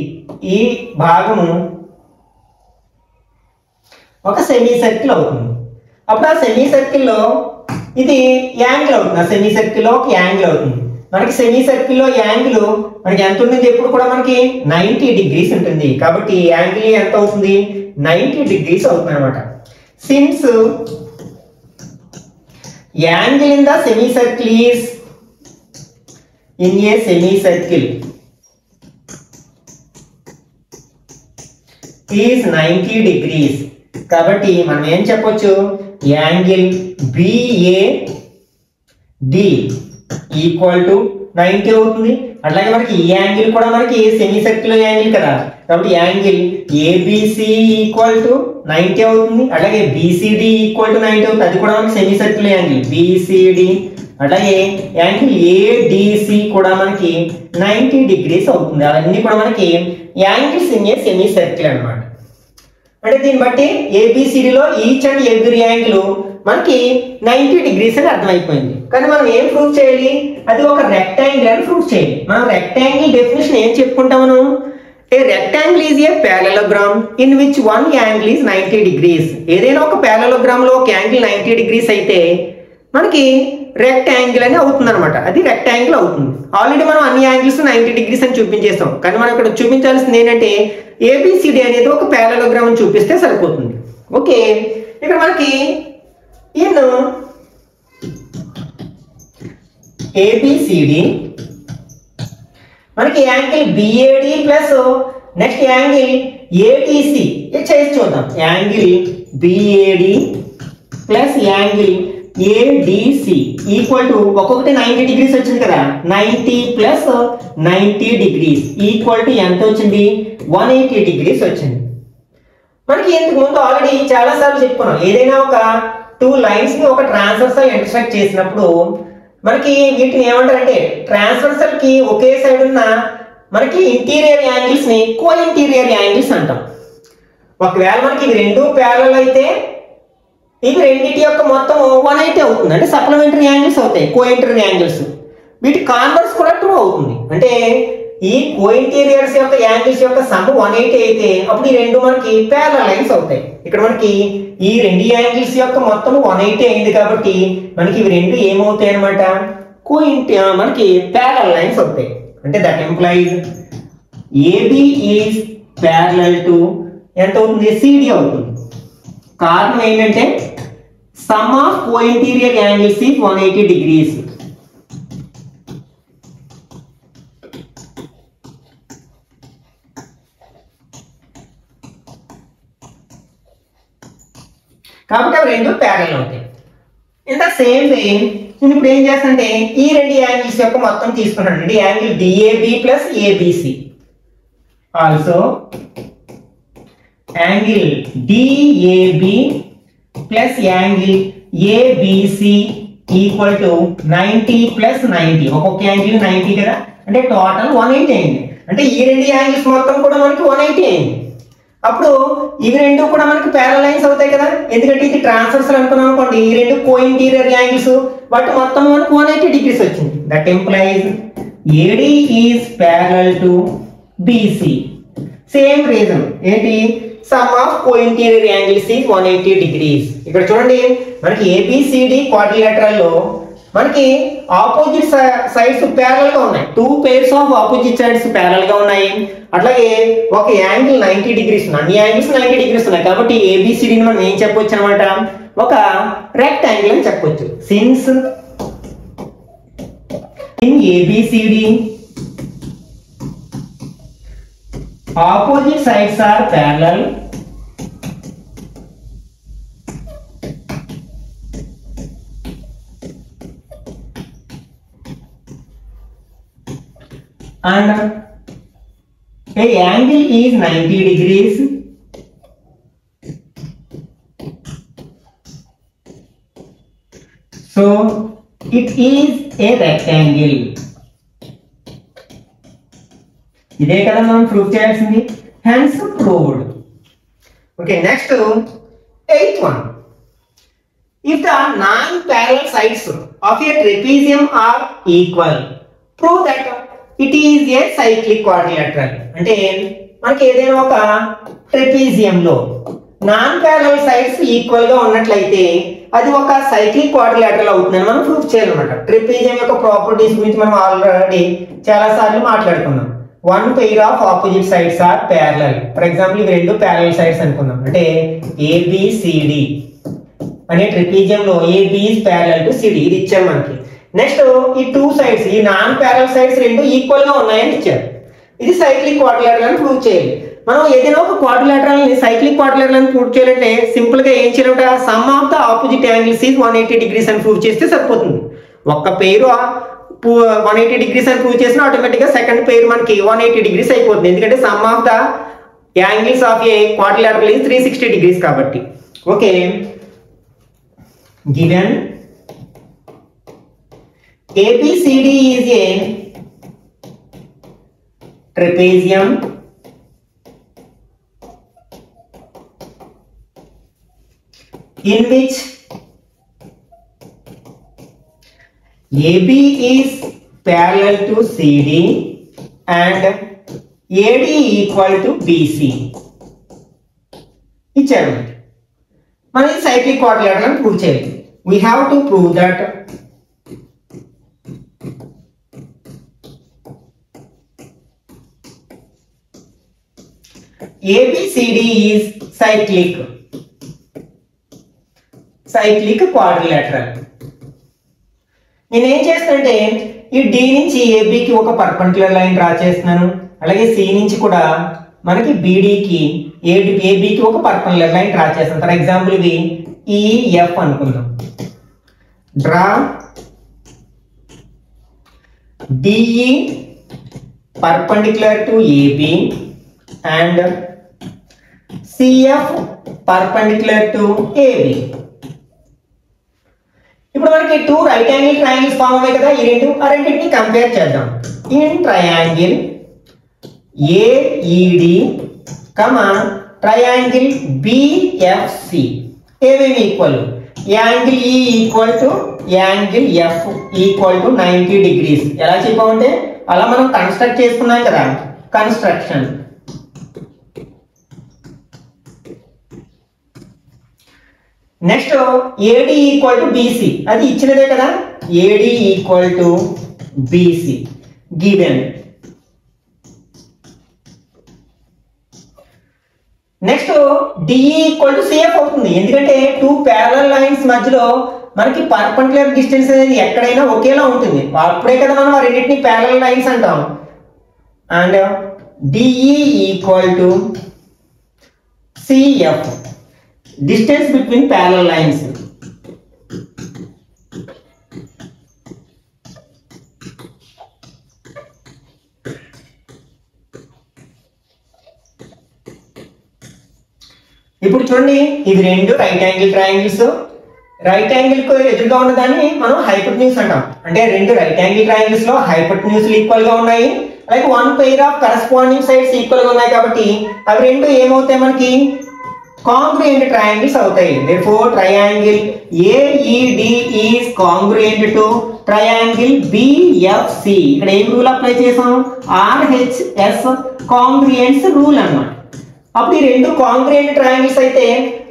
ఈ భాగము ఒక సెమీ సర్కిల్ అవుతుంది. అప్పుడు ఆ సెమీ సర్కిల్ లో ఇది యాంగిల్ అవుతుంది. ఆ సెమీ సర్కిల్ లో ఒక యాంగిల్ అవుతుంది. మనకి సెమీ సర్కిల్ లో యాంగిల్ మనకి ఎంత ఉంటుంది, ఎప్పుడు కూడా మనకి 90 degrees ఉంటుంది. కాబట్టి యాంగిల్ ఎంత అవుతుంది, 90 degrees అవుతుంది అనమాట. Since angle in the semi circle is in a semi circle is 90 degrees. కాబట్టి మనం ఏం చెప్పొచ్చు, యాంగిల్ BAD ఈక్వల్ టు 90 అవుతుంది. అట్లాగే మనకి ఈ యాంగిల్ కూడా మనకి సెమీ సర్కిల్ యాంగిల్ కదా, కాబట్టి యాంగిల్ ABC ఈక్వల్ టు 90 అవుతుంది. అట్లాగే BCD ఈక్వల్ టు 90 అవుతుంది, అది కూడా మనకి సెమీ సర్కిల్ యాంగిల్ BCD. అట్లాగే యాంగిల్ ADC కూడా మనకి 90 degrees అవుతుంది. అవన్నీ కూడా మనకి angles in a semi circle అన్నమాట. అంటే దీన్ని బట్టి ABCD లో ఈచ్ అండ్ ఎవ్రీ యాంగిల్ మనకి 90 degrees అని అర్థమైపోయింది. కానీ మనం ఏం ప్రూవ్ చేయాలి, అది ఒక రెక్టాంగిల్ అని ప్రూవ్ చేయాలి. మనం రెక్టాంగిల్ డెఫినేషన్ ఏం చెప్పుకుంటాం మనం, a rectangle is a parallelogram in which one angle is 90 degrees. ఏదైనా ఒక ప్యారలోగ్రామ్ లో ఒక యాంగిల్ 90 degrees అయితే మనకి రెక్టాంగిల్ అని అవుతుంది అనమాట, అది రెక్టాంగిల్ అవుతుంది. ఆల్రెడీ మనం అన్ని యాంగిల్స్ 90 degrees అని చూపించేస్తాం. కానీ మనం ఇక్కడ చూపించాల్సింది ఏంటంటే ABCD అనేది ఒక ప్యారలోగ్రామ్ అని చూపిస్తే సరిపోతుంది. ఓకే, ఇక్కడ మనకి ఇన్ ABCD మనకి angle BAD plus next angle ADC చేసి చూద్దాం. Angle BAD plus angle ADC equal to ఒక్కొక్కటి 90 degrees వచ్చింది కదా, 90 ప్లస్ 90 degrees ఈక్వల్ టు ఎంత వచ్చింది, 180 degrees వచ్చింది. మనకి ఇంతకు ముందు ఆల్రెడీ చాలా సార్లు చెప్పుకున్నాం, ఏదైనా ఒక 2 లైన్స్ ని ఒక ట్రాన్స్వర్సల్ ఇంటర్సెక్ట్ చేసినప్పుడు మనకి వీటిని ఏమంటారంటే ట్రాన్స్వర్సల్ కి ఒకే సైడ్ ఉన్న మనకి ఇంటీరియర్ యాంగిల్స్ ని కో ఇంటీరియర్ యాంగిల్స్ అంటాం. ఒకవేళ మనకి ఇవి రెండు ప్యారలల్ అయితే ఇవి రెండింటి యొక్క మొత్తం 180 అవుతుంది, అంటే సప్లిమెంటరీ యాంగిల్స్ అవుతాయి, కో ఇంటీరియర్ యాంగిల్స్. వీటి కాన్వర్స్ కూడా 2 అవుతుంది, అంటే ఈ కో ఇంటీరియర్స్ యొక్క యాంగిల్స్ యొక్క సమ్ 180 అయితే అప్పుడు ఈ రెండు మనకి ప్యారలల్ లైన్స్ అవుతాయి. ఇక్కడ మనకి ఈ రెండు యాంగిల్స్ యొక్క మొత్తం 180 అయింది కాబట్టి మనకి ఇవి రెండు ఏమవుతాయి అనమాట, మనకి ప్యారలల్ లైన్స్ అవుతాయి. అంటే that implies AB is parallel to ఎంత అవుతుంది, CD అవుతుంది. కారణం ఏంటంటే sum of co interior angles is 180 degrees. కాబట్టి అవి రెండు ప్యారలల్ అవుతాయి. ఇన్ ద సేమ్ వే నేను ఇప్పుడు ఏం చేస్తానంటే ఈ రెండు యాంగిల్స్ యొక్క మొత్తం తీసుకున్నాను, అంటే angle DAB plus ABC also angle DAB plus angle ABC equal to 90 plus 90. ఒక్కొక్క యాంగిల్ 90 కదా, అంటే టోటల్ 180 అయింది. అంటే ఈ రెండు యాంగిల్స్ మొత్తం కూడా మనకి 180 అయింది. అప్పుడు ఇవి రెండు కూడా మనకి ప్యారలల్ లైన్స్ అవుతాయి కదా, ఎందుకంటే ఇది ట్రాన్స్వర్సల్ అనుకున్నాం అనుకోండి, ఈ రెండు కో ఇంటీరియర్ యాంగిల్స్ వాటి మొత్తం మనకు 180 degrees వచ్చింది. That implies AD is parallel to BC. Same reason ఏంటి, sum of co interior angles is 180 degrees. ఇక్కడ చూడండి మనకి ABCD క్వాడ్రిలేటరల్ లో మనకి ఆపోజిట్ సైడ్స్ ప్యారలల్ గా ఉన్నాయి, 2 pairs of opposite sides parallel గా ఉన్నాయి. అట్లాగే ఒక యాంగిల్ 90 degrees ఉన్నాయి, అన్ని యాంగిల్స్ 90 degrees ఉన్నాయి. కాబట్టి ABCD ని మనం ఏం చెప్పొచ్చు అనమాట, ఒక రెక్టాంగిల్ అని చెప్పొచ్చు. Since in ABCD opposite sides are parallel and a angle is 90 degrees. So it is a rectangle. ఇదే కదా మనం ప్రూవ్ చేయాల్సింది, hence proved. Okay, next 8th one. If the non-parallel sides of a trapezium are equal, prove that it is a cyclic quadrilateral. అంటే మనకి ఏదైనా ఒక ట్రెపీజియం లో నాన్ ప్యారలల్ సైడ్స్ ఈక్వల్ గా ఉన్నట్లయితే అది ఒక సైక్లిక్ క్వాడ్రిలేటరల్ అవుతుందని మనం ప్రూఫ్ చేయాలన్నమాట. ట్రిపీజియం యొక్క ప్రాపర్టీస్ గురించి మనం ఆల్రెడీ చాలా సార్లు మాట్లాడుకున్నాం. One pair of opposite sides are parallel. For example ఇవి రెండు ప్యారలల్ సైడ్స్ అనుకుందాం. అంటే ఏబిసిడి అనే ట్రిపీజియం లో AB is parallel to CD, ఇది ఇచ్చారు మనకి. నెక్స్ట్ ఈ టూ సైడ్స్, ఈ నాన్ ప్యారలల్ సైడ్స్ రెండు ఈక్వల్ గా ఉన్నాయని ఇచ్చారు. ఇది సైక్లిక్ క్వాడ్రిలేటరల్ అని ప్రూవ్ చేయాలి. మనం ఏదైనా ఒక క్వాడ్రిలేటరల్ ని సైక్లిక్ క్వాడ్రిలేటరల్ అని ప్రూవ్ చేయాలంటే సింపుల్ గా ఏం చేయాలంటే some of the opposite angles is 180 degrees అని ప్రూవ్ చేస్తే సరిపోతుంది. ఒక్క పేరు 180 degrees అని ప్రూవ్ చేసినా ఆటోమేటిక్ గా సెకండ్ పేరు మనకి 180 degrees అయిపోతుంది. ఎందుకంటే sum of the angles of a quadrilateral is 360 degrees కాబట్టి. Okay, given ABCD is a trapezium in which AB is parallel to CD and AD equal to BC. ఇచ్చారు మనం ఈ సైక్లిక్ క్వాడ్రిలేటరల్ అని ప్రూవ్ చేయాలి. We have to prove that ABCD is cyclic quadrilateral. నేను ఏం చేస్తానంటే ఈ D నుంచి AB కి ఒక పర్పెండిక్యులర్ లైన్ డ్రా చేస్తున్నాను. అలాగే C నుంచి కూడా మనకి BD కి AB కి ఒక పర్పెండిక్యులర్ లైన్ డ్రా చేస్తాను. ఫర్ ఎగ్జాంపుల్ ఇది EF అనుకుందాం. Draw DE perpendicular to AB and CF perpendicular to AB. ఇప్పుడు మనకి two right angle triangles form అయ్యాయి కదా, ఈ రెండింటిని కంపేర్ చేద్దాం. In triangle AED triangle BFC ఏమేమి equal? Angle E equal to angle F equal to 90 degrees. ఎలా చెప్పామంటే అలా మనం కన్స్ట్రక్ట్ చేసుకున్నాం కదా, construction. Next AD equal to BC, అది ఇచ్చినదే కదా, AD equal to BC given. Next DE equal to CF అవుతుంది. ఎందుకంటే టూ ప్యారలల్ లైన్స్ మధ్యలో మనకి పర్పెండిక్యులర్ డిస్టెన్స్ అనేది ఎక్కడైనా ఒకేలా ఉంటుంది. అప్పుడే కదా మనం ఆ రెండింటిని ప్యారలల్ లైన్స్ అంటాం. And DE equal to CF, distance between parallel lines. ఇప్పుడు చూడండి, ఇవి రెండు right angle triangles. Right angle కు ఎదురుగా ఉన్నదాన్ని మనం హైపోటెన్యూస్ అంటాం. అంటే రెండు రైట్ యాంగిల్ ట్రయాంగిల్స్ లో హైపోటెన్యూస్ ఈక్వల్ గా ఉన్నాయి. అలాగే one pair of corresponding sides equal గా ఉన్నాయి. కాబట్టి అవి రెండు ఏమవుతాయి, మనకి congruent triangles అవుతాయి. Therefore triangle AED is congruent to triangle BFC. ఇక్కడ ఏం రూల్ అప్లై చేసాం? RHS congruence రూల్ అన్నమాట. అప్పుడు ఈ రెండు కాంగ్రుయెంట్ ట్రయాంగిల్స్ అయితే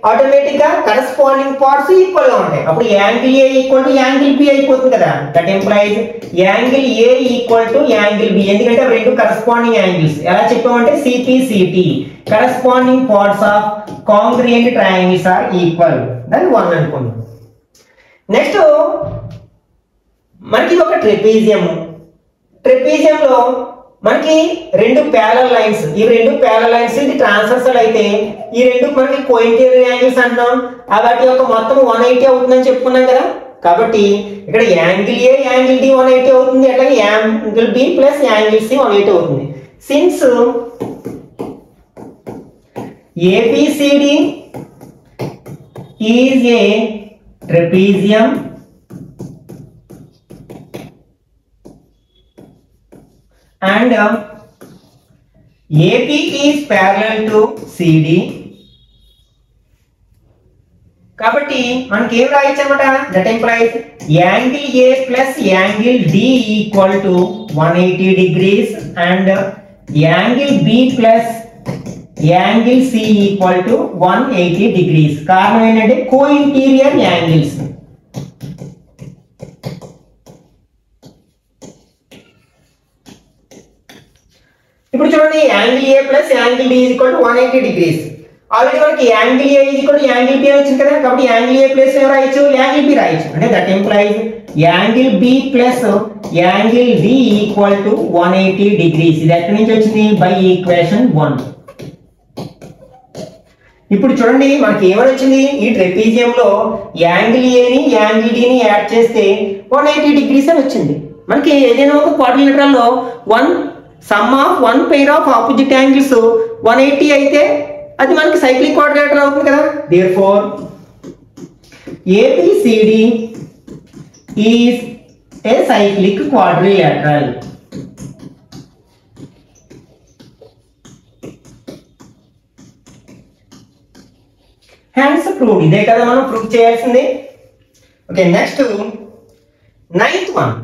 ఆటోమేటిక్ గా కరెస్పాండింగ్ పార్ట్స్ ఈక్వల్ గా ఉంటాయి. అప్పుడు angle A equal to angle B అయిపోతుంది కదా. That implies angle A equal to angle B. ఎందుకంటే అవి రెండు కరెస్పాండింగ్ యాంగిల్స్. ఎలా చెప్పామంటే CPCT corresponding parts of congruent triangles are equal. దాన్ని 1 అనుకుందాం. నెక్స్ట్ మనకి ఒక ట్రెపీజియం లో మనకి రెండు ప్యారలల్ లైన్స్, ఈ రెండు ప్యారలల్ లైన్స్ ఇది ట్రాన్స్వర్సల్ అయితే ఈ రెండు మనకి కోఇంటీరియర్ యాంగిల్స్ అంటాం. వాటి యొక్క మొత్తం 180 అవుతుందని చెప్పుకున్నాం కదా. కాబట్టి ఇక్కడ యాంగిల్ A యాంగిల్ D 180 అవుతుంది. అట్లాగే angle B plus angle C 180 అవుతుంది. Since ABCD is a trapezium and AP is parallel to CD. కాబట్టి మనకి ఏం రాయొచ్చు అన్నమాట? That implies angle A plus angle D equal to 180 degrees and angle B plus angle C equal to 180 degrees. కారణం ఏంటంటే కో ఇంటీరియర్ యాంగిల్స్. ఇప్పుడు చూడండి, angle A plus angle D equal to 180 degrees. Already మనకి angle A equal to angle B వచ్చింది కదా, కాబట్టి యాంగిల్ ఏ ప్లస్ ఏం రాయొచ్చు, యాంగిల్ బి రాయొచ్చు. అంటే that implies angle B plus angle D equal to 180 degrees. ఇది ఎక్కడి నుంచి వచ్చింది, బై ఈక్వేషన్ 1. ఇప్పుడు చూడండి, మనకి ఏమని వచ్చింది, ఈ ట్రెపీజియం లో యాంగిల్ ఏని యాంగిల్ డిని యాడ్ చేస్తే 180 డిగ్రీస్ అని వచ్చింది. మనకి ఏదైనా ఒక క్వాడ్రిలేటరల్ లో some of one pair of opposite angles 180 అయితే అది మనకి సైక్లిక్ క్వాడ్రిలేటరల్ అవుతుంది కదా. Therefore ABCD is a cyclic quadrilateral. Hands prove. ఇదే కదా మనం ప్రూవ్ చేయాల్సింది. Okay, next 9th one.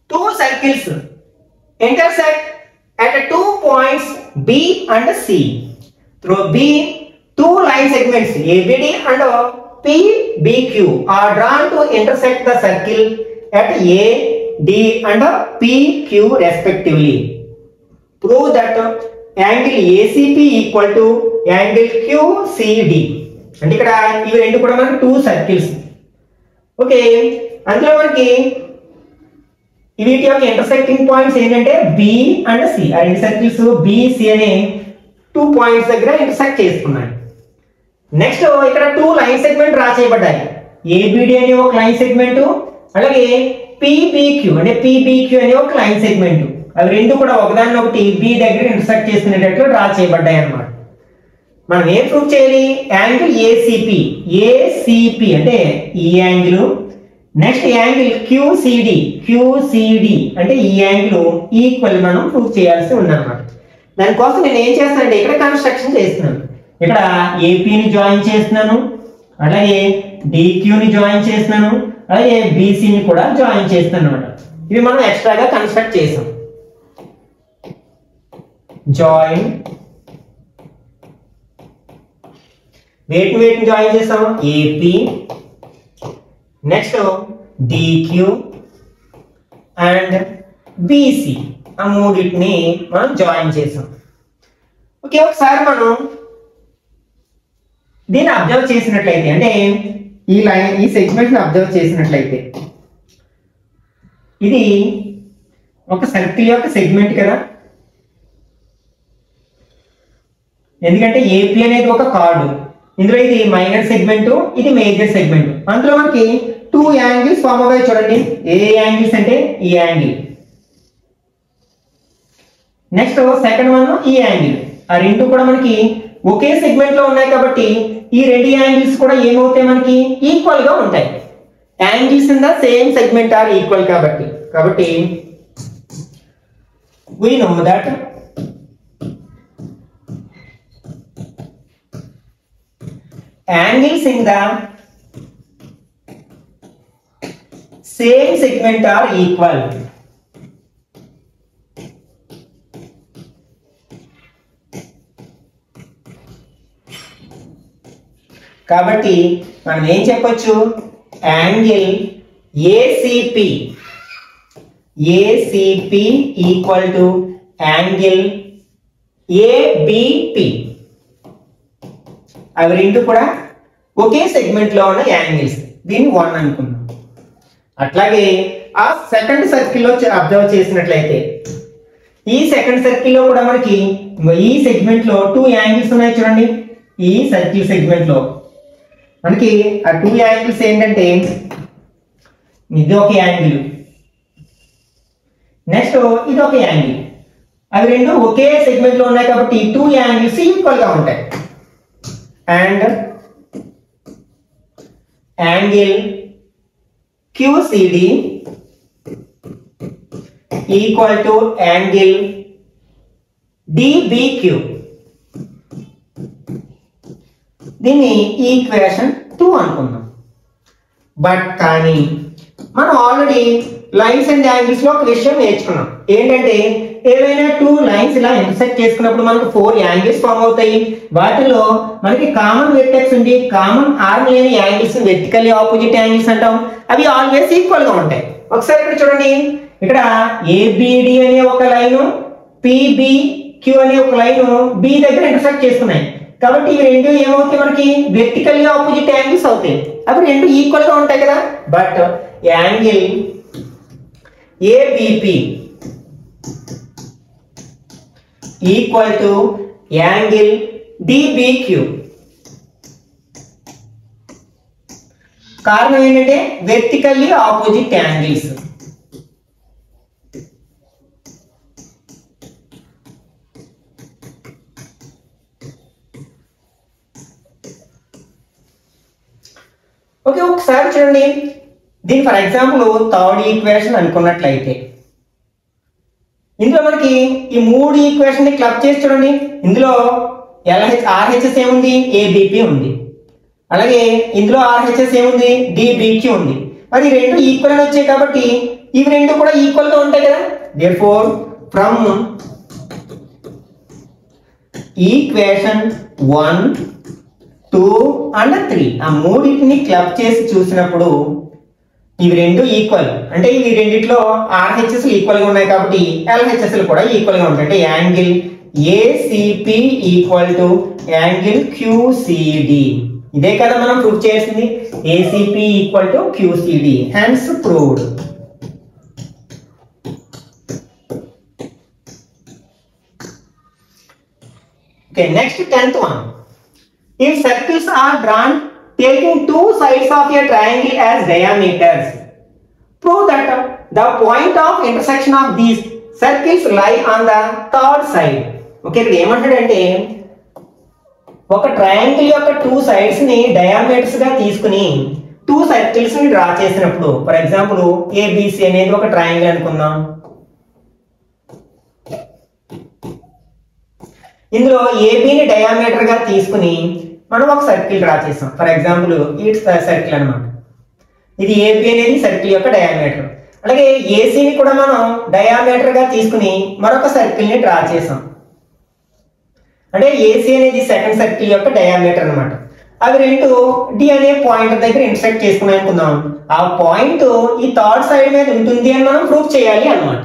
Two circles intersect at 2 points B and C. Through B, two line segments ABD and PBQ are drawn to intersect the circle at A, D and PQ respectively. Prove that angle ACP equal to angle QCD. అంటే ఇక్కడ ఇవి రెండు కూడా మనకి 2 సర్కిల్స్. ఓకే, అందులో మనకి వీటి యొక్క ఇంటర్సెక్టింగ్ పాయింట్స్ ఏంటంటే బి అండ్ సి. ఆ రెండు సర్కిల్స్ బి సి అనే 2 పాయింట్స్ దగ్గర ఇంటర్సెక్ట్ చేసుకున్నాయి. నెక్స్ట్ ఇక్కడ 2 లైన్ సెగ్మెంట్ డ్రా చేయబడ్డాయి. ఏబిడి అనే ఒక లైన్ సెగ్మెంట్, అలాగే పిబిక్యూ అంటే పిబిక్యూ అనే ఒక లైన్ సెగ్మెంట్. అవి రెండు కూడా ఒకదాన్ని ఒకటి బి దగ్గర ఇంటర్సెక్ట్ చేసుకునేటట్లు డ్రా చేయబడ్డాయి అన్నమాట. మనం ఏం ప్రూవ్ చేయాలి, యాంగిల్ ఏసిపి. ఏసిపి అంటే ఈ యాంగిల్, నెక్స్ట్ యాంగిల్ క్యూసిడి. క్యూసిడి అంటే ఈ యాంగిల్ ఈక్వల్ మనం ప్రూవ్ చేయాల్సి ఉందన్నమాట. దానికోసం నేను ఏం చేస్తానంటే ఇక్కడ కన్స్ట్రక్షన్ చేస్తున్నాను. ఇక్కడ ఏపీని జాయిన్ చేస్తున్నాను, అలాగే డిక్యూని జాయిన్ చేస్తున్నాను, అలాగే బీసీని కూడా జాయిన్ చేస్తున్నాను అనమాట. ఇవి మనం ఎక్స్ట్రాగా కన్స్ట్రక్ట్ చేసాం. జాయిన్ వేటిని జాయిన్ చేసాం, AP, next DQ and BC. ఆ మూడింటిని మనం జాయిన్ చేసాం. ఓకే, ఒకసారి మనం దీన్ని అబ్జర్వ్ చేసినట్లయితే, అంటే ఈ లైన్ ఈ సెగ్మెంట్ ని అబ్జర్వ్ చేసినట్లయితే, ఇది ఒక సర్కిల్ యొక్క సెగ్మెంట్ కదా. ఎందుకంటే ఏపీ అనేది ఒక కార్డు, ఇందులో ఇది మైనర్ సెగ్మెంట్, ఇది మేజర్ సెగ్మెంట్. అందులో మనకి 2 యాంగిల్స్ ఫామ్ అయ్యాయి. చూడండి, ఏ యాంగిల్స్ అంటే ఈ యాంగిల్, నెక్స్ట్ సెకండ్ వన్ ఈ యాంగిల్. ఆ రెండు కూడా మనకి ఒకే సెగ్మెంట్ లో ఉన్నాయి కాబట్టి ఈ రెండు యాంగిల్స్ కూడా ఏమవుతాయి, మనకి ఈక్వల్ గా ఉంటాయి. Angles in the same segment are equal కాబట్టి we know that angles in the same segment are equal. కాబట్టి మనం ఏం చెప్పొచ్చు, angle ACP equal to angle ABP. అవి రెండు కూడా ఒకే సెగ్మెంట్ లో ఉన్న యాంగిల్స్. దీన్ని 1 అనుకున్నాం. అట్లాగే ఆ సెకండ్ సర్కిల్లో అబ్జర్వ్ చేసినట్లయితే, ఈ సెకండ్ సర్కిల్లో కూడా మనకి ఈ సెగ్మెంట్ లో 2 యాంగిల్స్ ఉన్నాయి. చూడండి, ఈ సర్కిల్ సెగ్మెంట్ లో మనకి ఆ 2 యాంగిల్స్ ఏంటంటే, ఇది ఒక యాంగిల్, నెక్స్ట్ ఇది ఒక యాంగిల్. అవి రెండు ఒకే సెగ్మెంట్ లో ఉన్నాయి కాబట్టి 2 యాంగిల్స్ ఈక్వల్ గా ఉంటాయి. And angle QCD equal to angle DBQ. దీన్ని ఈక్వేషన్ 2 అనుకుందాం. బట్ కానీ మనం ఆల్రెడీ లైన్స్ అండ్ యాంగిల్స్ లో ఒక విషయం నేర్చుకున్నాం. ఏంటంటే ఏవైనా 2 లైన్స్ ఇలా ఇంటర్సెక్ట్ చేసుకున్నప్పుడు మనకు 4 యాంగిల్స్ ఫామ్ అవుతాయి. వాటిలో మనకి కామన్ వెర్టెక్స్ ఉంది, కామన్ ఆర్మ్ లేని యాంగిల్స్ వెర్టికల్లీ ఆపోజిట్ యాంగిల్స్ అంటాం. అవి ఆల్వేస్ ఈక్వల్ గా ఉంటాయి. ఒకసారి ఇక్కడ చూడండి, ఇక్కడ ఏబిడి అనే ఒక లైన్, పిబిక్యూ అనే ఒక లైన్ బి దగ్గర ఇంటర్సెక్ట్ చేసుకున్నాయి. కాబట్టి ఇవి రెండు ఏమవుతాయి, మనకి వెర్టికల్లీ ఆపోజిట్ యాంగిల్స్ అవుతాయి. అవి రెండు ఈక్వల్ గా ఉంటాయి కదా. But angle ABP equal to angle DBQ. కారణం ఏంటంటే వెర్టికల్లీ ఆపోజిట్ యాంగిల్స్. ఓకే, ఒకసారి చూడండి, దీని ఫర్ ఎగ్జాంపుల్ థర్డ్ ఈక్వేషన్ అనుకున్నట్లయితే ఇందులో మనకి ఈ 3 ఈక్వేషన్ ని క్లబ్ చేసి చూడండి. ఇందులో ఆర్హెచ్ఎస్ ఏముంది, ఏబిపి ఉంది. అలాగే ఇందులో ఆర్హెచ్ఎస్ ఏముంది, డిబిక్యూ ఉంది. మరి రెండు ఈక్వల్ అని వచ్చాయి కాబట్టి ఇవి రెండు కూడా ఈక్వల్ గా ఉంటాయి కదా. దేర్ఫోర్ ఫ్రమ్ ఈక్వేషన్ 1, 2 and 3 ఆ మూడింటిని క్లబ్ చేసి చూసినప్పుడు ఇవి రెండు ఈక్వల్. అంటే ఇవి రెండిట్లో ఆర్హెచ్ఎస్ ఈక్వల్ గా ఉన్నాయి కాబట్టి ఎల్హెచ్ఎస్ కూడా ఈక్వల్ గా ఉంటాయి. అంటే angle ACP equal to angle QCD. ఇదే కదా మనం ప్రూవ్ చేసింది, ACP equal to QCD. Hence proved. Okay, next 10th one. If circles are drawn taking 2 sides of a triangle as diameters, prove that the point of intersection of these circles lie on the third side. Okay, ఇక్కడ ఏమంటాడంటే ఒక ట్రయాంగిల్ యొక్క 2 సైడ్స్ ని డయామీటర్స్ గా తీసుకుని 2 సర్కిల్స్ ని డ్రా చేసినప్పుడు, ఫర్ ఎగ్జాంపుల్ ఏబిసి అనేది ఒక ట్రయాంగిల్ అనుకుందాం. ఇందులో ఏబిని డయామీటర్ గా తీసుకుని మనం ఒక సర్కిల్ డ్రా చేసాం. ఫర్ ఎగ్జాంపుల్ ఈ సర్కిల్ అన్నమాట. ఇది ఏబి అనేది సర్కిల్ యొక్క డయామీటర్. అలాగే ఏసీని కూడా మనం డయామీటర్ గా తీసుకుని మరొక సర్కిల్ ని డ్రా చేసాం. అంటే ఏసీ అనేది సెకండ్ సర్కిల్ యొక్క డయామీటర్ అన్నమాట. అవి రెండు డి అనే పాయింట్ దగ్గర ఇంటర్సెక్ట్ చేసుకుని అనుకుందాం. ఆ పాయింట్ ఈ థర్డ్ సైడ్ మీద ఉంటుంది అని మనం ప్రూవ్ చేయాలి అన్నమాట.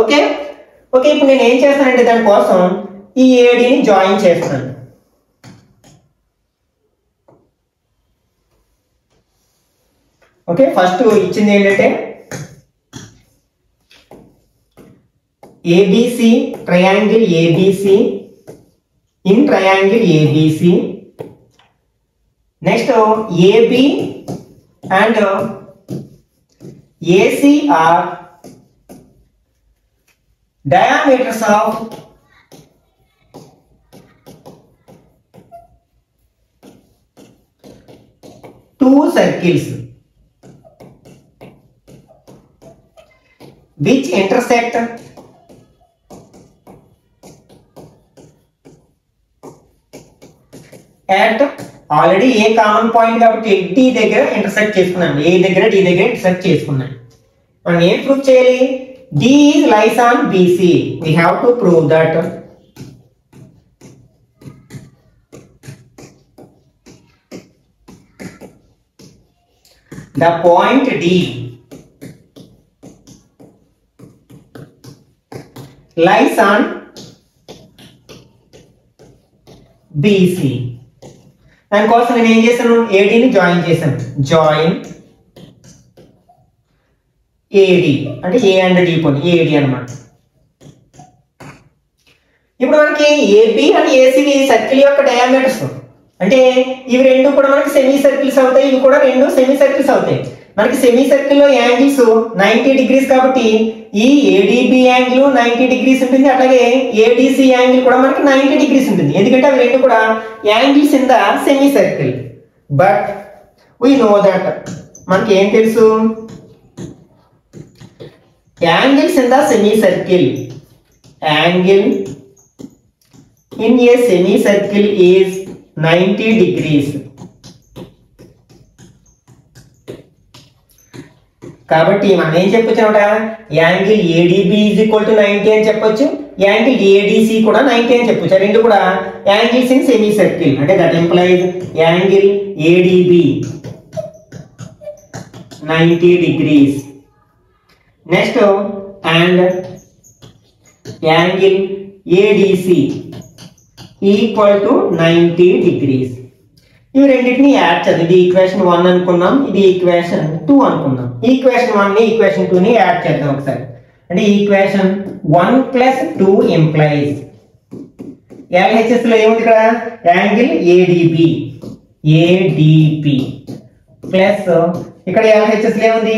ఓకే ఓకే, ఇప్పుడు నేను ఏం చేస్తానంటే దానికోసం ఈ ఏడిని జాయిన్ చేస్తాను. ఓకే, ఫస్ట్ ఇచ్చింది ఏంటంటే ABC, triangle ABC in triangle ABC. Next AB and AC are diameters of two circles which intersect at already a common point కాబట్టి D దగ్గర ఇంటర్సెక్ట్ చేసుకున్నాను. A దగ్గర D దగ్గర ఇంటర్సెక్ట్ చేసుకున్నాను. మనం ఏం ప్రూవ్ చేయాలి? D lies on BC. We have to prove that the point D lies on BC. దానికోసం నేను ఏం చేశాను? ADని జాయిన్ చేశాను. జాయిన్ ఏడి అంటే ఏ అండ్ డి పోనీ ఏడి అన్నమాట. ఇప్పుడు మనకి ఏబి అండ్ ఏసివి సర్కిల్ యొక్క డయామీటర్స్. అంటే ఇవి రెండు కూడా మనకి సెమీ సర్కిల్స్ అవుతాయి. ఇవి కూడా రెండు సెమీ సర్కిల్స్ అవుతాయి. మనకి సెమీ సర్కిల్ లో యాంగిల్స్ 90 డిగ్రీస్ కాబట్టి ఈ ఏడిబి యాంగిల్ 90 డిగ్రీస్ ఉంటుంది. అట్లాగే ఏడిసి యాంగిల్ కూడా మనకి 90 డిగ్రీస్ ఉంటుంది. ఎందుకంటే అవి రెండు కూడా angles in the semi circle. But we know that మనకి ఏం తెలుసు? Angles in the semicircle. Angle in a semicircle is 90 degrees. కాబట్టి మనం ఏం చెప్పొచ్చు అనమాట, angle ADB is equal to 90 అని చెప్పొచ్చు, యాంగిల్ ఏడిసి కూడా 90 అని చెప్పొచ్చు. రెండు కూడా యాంగిల్స్ ఇన్ సెమీ సర్కిల్, అంటే that implies angle ADB 90 degrees. Next and angle ADC equal to 90 degrees. ఇవి రెండింటిని యాడ్ చేద్దాం. ఇది ఈక్వేషన్ 1 అనుకున్నాం, ఇది ఈక్వేషన్ 2 అనుకున్నాం. ఈక్వేషన్ 1 ని ఈక్వేషన్ 2 ని యాడ్ చేద్దాం ఒకసారి. అంటే ఈక్వేషన్ 1 ప్లస్ 2 ఇంప్లైజ్ ఎల్హెచ్ఎస్ లో ఏముంది ఇక్కడ, యాంగిల్ ఏడిబి ప్లస్ ఇక్కడ ఎల్హెచ్ఎస్ లో ఏముంది,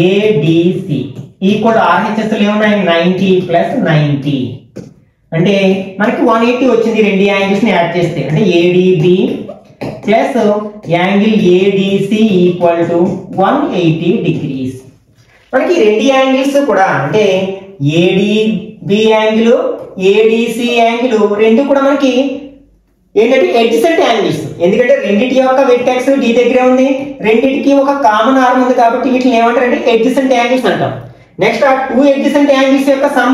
ఏడిసి ఈక్వల్ ఆర్హెచ్ఎస్ లో ఏమున్నాయి, 90 ప్లస్ 90. అంటే మనకి 180 వచ్చింది రెండు యాంగిల్స్ ని యాడ్ చేస్తే. అంటే ADB plus angle ADC equal to 180 degrees. మనకి రెండు యాంగిల్స్ కూడా అంటే ఏడిబి యాంగిల్ ఏడిసి యాంగిల్ రెండు కూడా మనకి ఏంటంటే ఎడ్జసెంట్ యాంగిల్స్. ఎందుకంటే రెండింటి యొక్క వెర్టెక్స్ డి దగ్గరే ఉంది, రెండింటికి ఒక కామన్ ఆర్మ్ ఉంది కాబట్టి వీటిని ఏమంటారు అంటే ఎడ్జసెంట్ యాంగిల్స్ అంటాం. నెక్స్ట్ ఆ టూ ఎడ్జసెంట్ యాంగిల్స్ యొక్క సమ్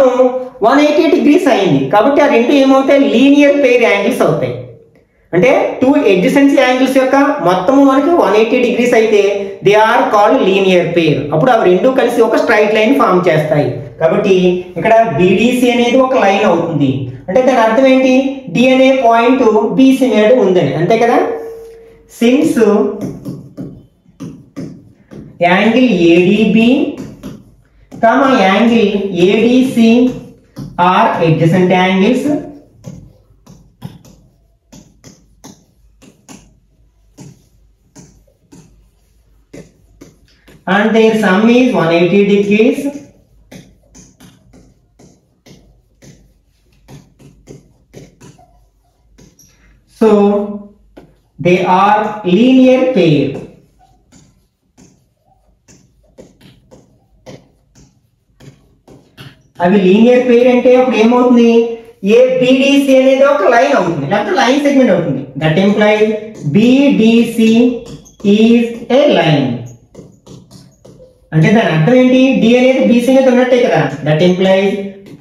180 degrees అయింది కాబట్టి ఆ రెండు ఏమవుతాయి, లీనియర్ పెయిర్ యాంగిల్స్ అవుతాయి. అంటే టూ ఎడ్జసెంట్ యాంగిల్స్ యొక్క మొత్తము మనకి 180 degrees అయితే they are called linear pair. అప్పుడు అవి రెండు కలిసి ఒక స్ట్రైట్ లైన్ ఫామ్ చేస్తాయి. కాబట్టి ఇక్కడ BDC అనేది ఒక లైన్ అవుతుంది. అంటే దాని అర్థం ఏంటి, డి అనే పాయింట్ BC మీద ఉందని, అంతే కదా. Since angle ADB angle ADC are adjacent angles, and their sum is 180 degrees. So they are linear pair. అవి లీనియర్ పెయిర్ అంటే అప్పుడు ఏమవుతుంది, BDC అనేది ఒక లైన్ అవుతుంది, లేకపోతే లైన్ సెగ్మెంట్ అవుతుంది. That implies BDC is a line. అంటే దాని అర్థం ఏంటి, డి అనేది BC మీద ఉన్నట్టే కదా. That implies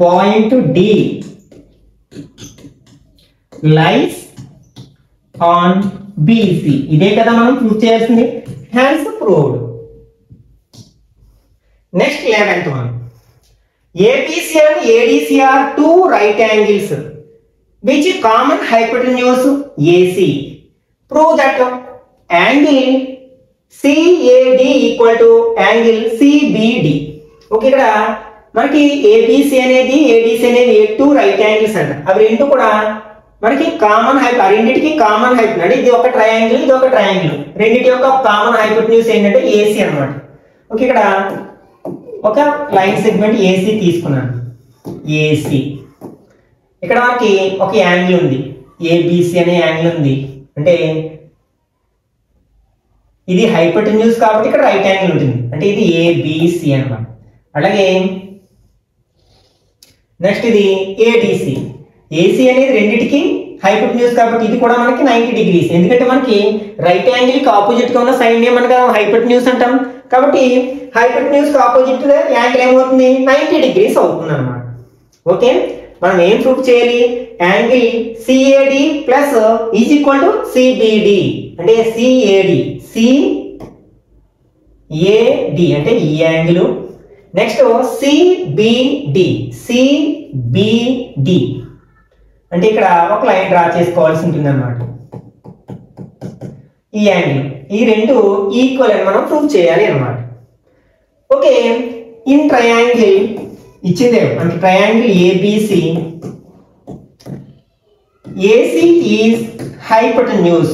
point D lies on BC. ఇదే కదా మనం ప్రూవ్ చేయాల్సింది. Hence proved. Next 11th one. ABC and ADC are two right angles which common hypotenuse AC. Prove that angle CAD equal to angle CBD. Okay, ఇక్కడ మనకి ABC అనేది ADC అనేది టూ రైట్ యాంగిల్స్ అంట. అవి రెండు కూడా మనకి కామన్ హైప్, రెండింటికి కామన్ హైప్. అంటే ఇది ఒక ట్రయాంగిల్, ఇది ఒక ట్రయాంగిల్. రెండింటి యొక్క కామన్ హైపోటెన్యూస్ ఏంటంటే AC అన్నమాట. ఓకే, ఇక్కడ ఒక లైన్ సెగ్మెంట్ AC తీసుకున్నాను. AC ఇక్కడ మనకి ఒక యాంగిల్ ఉంది, ABC అనే యాంగిల్ ఉంది. అంటే ఇది హైపోటెన్యూస్ కాబట్టి ఇక్కడ రైట్ యాంగిల్ ఉంటుంది. అంటే ఇది ABC అన్నమాట. అలాగే నెక్స్ట్ ఇది ADC. AC అనేది రెండింటికి హైపోటెన్యూస్ కాబట్టి ఇది కూడా మనకి 90 degrees. ఎందుకంటే మనకి రైట్ యాంగిల్ కి ఆపోజిట్ గా ఉన్న సైడ్ నే మనకి హైపోటెన్యూస్ అంటాం. కాబట్టి హైపోటెన్యూస్ కి ఆపోజిట్ యాంగిల్ ఏమవుతుంది, 90 degrees అవుతుంది అన్నమాట. ఓకే, మనం ఏం ప్రూవ్ చేయాలి, angle CAD plus is equal to CBD. అంటే CAD అంటే ఈ యాంగిల్. నెక్స్ట్ CBD అంటే ఇక్కడ ఒక లైన్ డ్రా చేసుకోవాల్సి ఉంటుంది అన్నమాట. ఈ యాంగిల్, ఈ రెండు ఈక్వల్ అని మనం ప్రూవ్ చేయాలి అన్నమాట. ఓకే, ఇన్ ట్రయాంగిల్ ఇచ్చిందే మనకి triangle ABC, AC is hypotenuse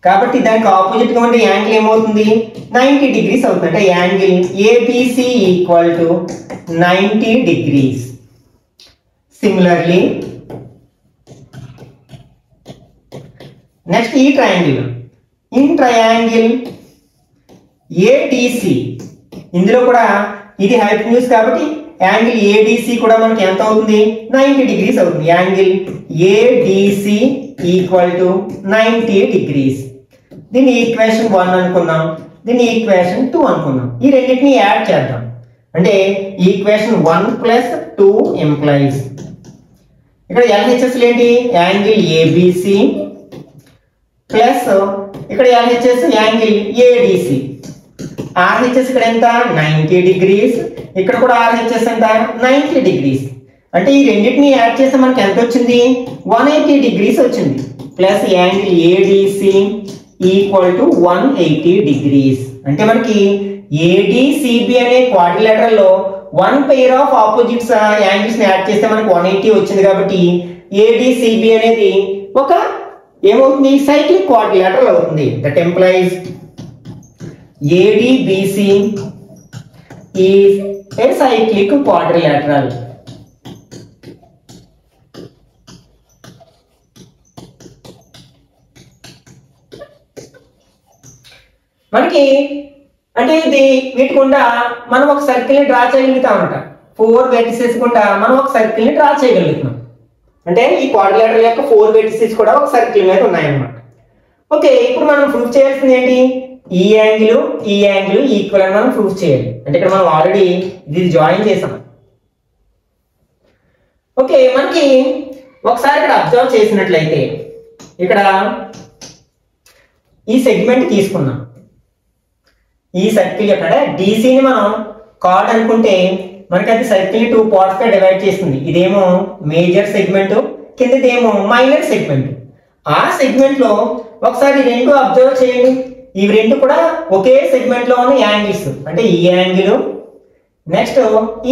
కాబట్టి దానికి ఆపోజిట్ గా ఉండే యాంగిల్ ఏమవుతుంది, 90 degrees అవుతుంది. అంటే angle ABC equal to 90 degrees. Similarly next ఈ ట్రయాంగిల్, ఇన్ ట్రయాంగిల్ ADC, ఇందులో కూడా ఇది హైపోటెన్యూస్ కాబట్టి యాంగిల్ ADC కూడా మనకి ఎంత అవుతుంది, 90 degrees అవుతుంది. Angle ADC equal to 90 degrees. దీన్ని ఈక్వేషన్ 1 అనుకున్నాం, దీన్ని ఈక్వేషన్ 2 అనుకున్నాం. ఈ రెండింటిని యాడ్ చేద్దాం. అంటే ఈక్వేషన్ 1 ప్లస్ 2 ఇంప్లైస్ ఇక్కడ LHS ఏంటి, యాంగిల్ ఏబిసి ప్లస్ ఇక్కడ LHS యాంగిల్ ఏడిసి. RHS ఇక్కడ ఎంత 90 డిగ్రీస్, ఇక్కడ కూడా RHS ఎంత 90 డిగ్రీస్. అంటే ఈ రెండింటిని యాడ్ చేస్తే మనకి ఎంత వచ్చింది 180 డిగ్రీస్ వచ్చింది. Plus angle ADC equal to 180 degrees. అంటే మనకి ఏడిసిబి అనే క్వాడ్రిలేటరల్ లో one pair of opposites angles ని యాడ్ చేస్తే మనకి 180 వచ్చింది. కాబట్టి ఏడిసిబి అనేది ఒక ఏమవుతుంది సైక్లిక్ క్వాడ్రిలేటరల్ అవుతుంది. That implies ADBC is a cyclic quadrilateral. మనకి అంటే ఇది వీటి గుండా మనం ఒక సర్కిల్ ని డ్రా చేయగలుగుతాం అనమాట. 4 వెర్టిసెస్ గుండా మనం ఒక సర్కిల్ ని డ్రా చేయగలుగుతాం. అంటే ఈ క్వాడ్రిలేటరల్ యొక్క 4 వెర్టిసెస్ కూడా ఒక సర్కిల్ మీద ఉన్నాయన్నమాట. ఓకే, ఇప్పుడు మనం ప్రూఫ్ చేయాల్సింది ఏంటి, ఈ యాంగిల్ ఈక్వల్ అని మనం ప్రూఫ్ చేయాలి. అంటే ఇక్కడ మనం ఆల్రెడీ ఇది జాయిన్ చేసాం. ఓకే, మనకి ఒకసారి ఇక్కడ అబ్జర్వ్ చేసినట్లయితే ఇక్కడ ఈ సెగ్మెంట్ తీసుకున్నాం. ఈ సర్కిల్ యొక్క డీసీని మనం కార్డ్ అనుకుంటే మనకి అది సర్కిల్ 2 పార్ట్స్ గా డివైడ్ చేస్తుంది. ఇదేమో మేజర్ సెగ్మెంట్, కిందదేమో మైనర్ సెగ్మెంట్. ఆ సెగ్మెంట్ లో ఒకసారి రెండు అబ్జర్వ్ చేయండి. ఇవి రెండు కూడా ఒకే సెగ్మెంట్ లో ఉన్న యాంగిల్స్. అంటే ఈ యాంగిల్ నెక్స్ట్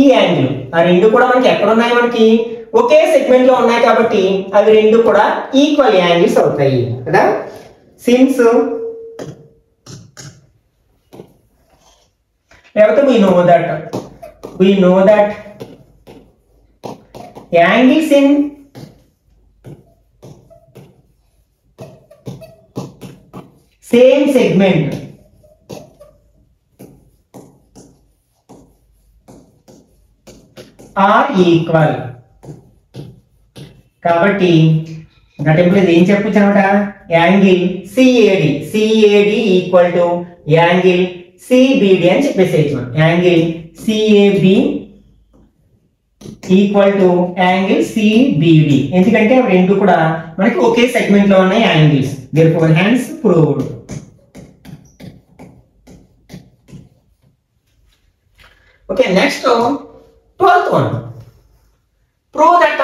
ఈ యాంగిల్, ఆ రెండు కూడా మనకి ఎక్కడ ఉన్నాయి, మనకి ఒకే సెగ్మెంట్ లో ఉన్నాయి. కాబట్టి అవి రెండు కూడా ఈక్వల్ యాంగిల్స్ అవుతాయి కదా. సిన్స్ లేకపోతే we know that angles in same segment are equal. కాబట్టి గతంలో ఏం చెప్పొచ్చు అన్నమాట, angle CAD equal to angle CBD అని చెప్పేసేయచ్చు. Angle CAB equal to angle CBD. ఎందుకంటే అవి రెండు కూడా మనకి ఒకే సెగ్మెంట్ లో ఉన్న angles. Therefore hence proved. Okay, next 12th one. Prove that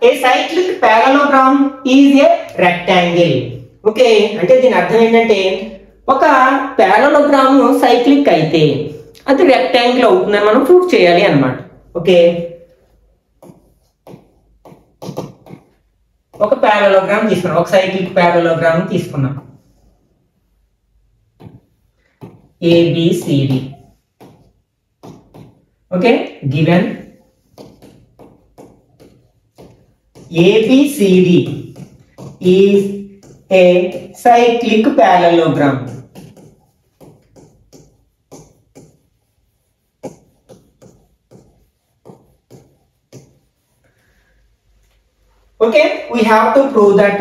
a cyclic parallelogram is a rectangle. Okay, అంటే దీని అర్థం ఏంటంటే ఒక పారలోగ్రామ్ సైక్లిక్ అయితే అది రెక్టాంగిల్ అవుతుందని మనం ప్రూవ్ చేయాలి అన్నమాట. ఓకే, ఒక పారలోగ్రామ్ తీసుకున్నాం, ఒక సైక్లిక్ పారలోగ్రామ్ తీసుకున్నాం ABCD. Okay, given ABCD is a cyclic parallelogram. Okay, we have to prove that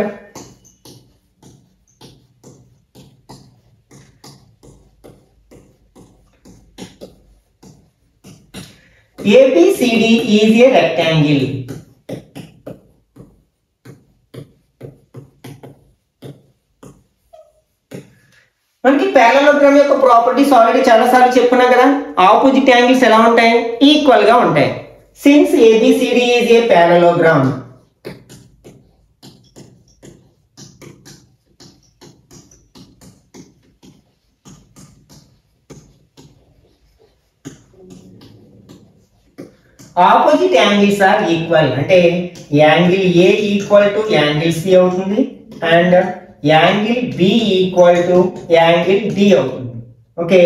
ABCD is a rectangle. మనకి పారలోగ్రామ్ యొక్క ప్రాపర్టీస్ ఆల్రెడీ చాలా సార్లు చెప్పుకున్నాం కదా. ఆపోజిట్ యాంగిల్స్ ఎలా ఉంటాయి, ఈక్వల్ గా ఉంటాయి. Since ABCD is a parallelogram, opposite angles are equal. అంటే angle A equal to angle C అవుతుంది and angle B equal to angle D అవుతుంది. ఓకే,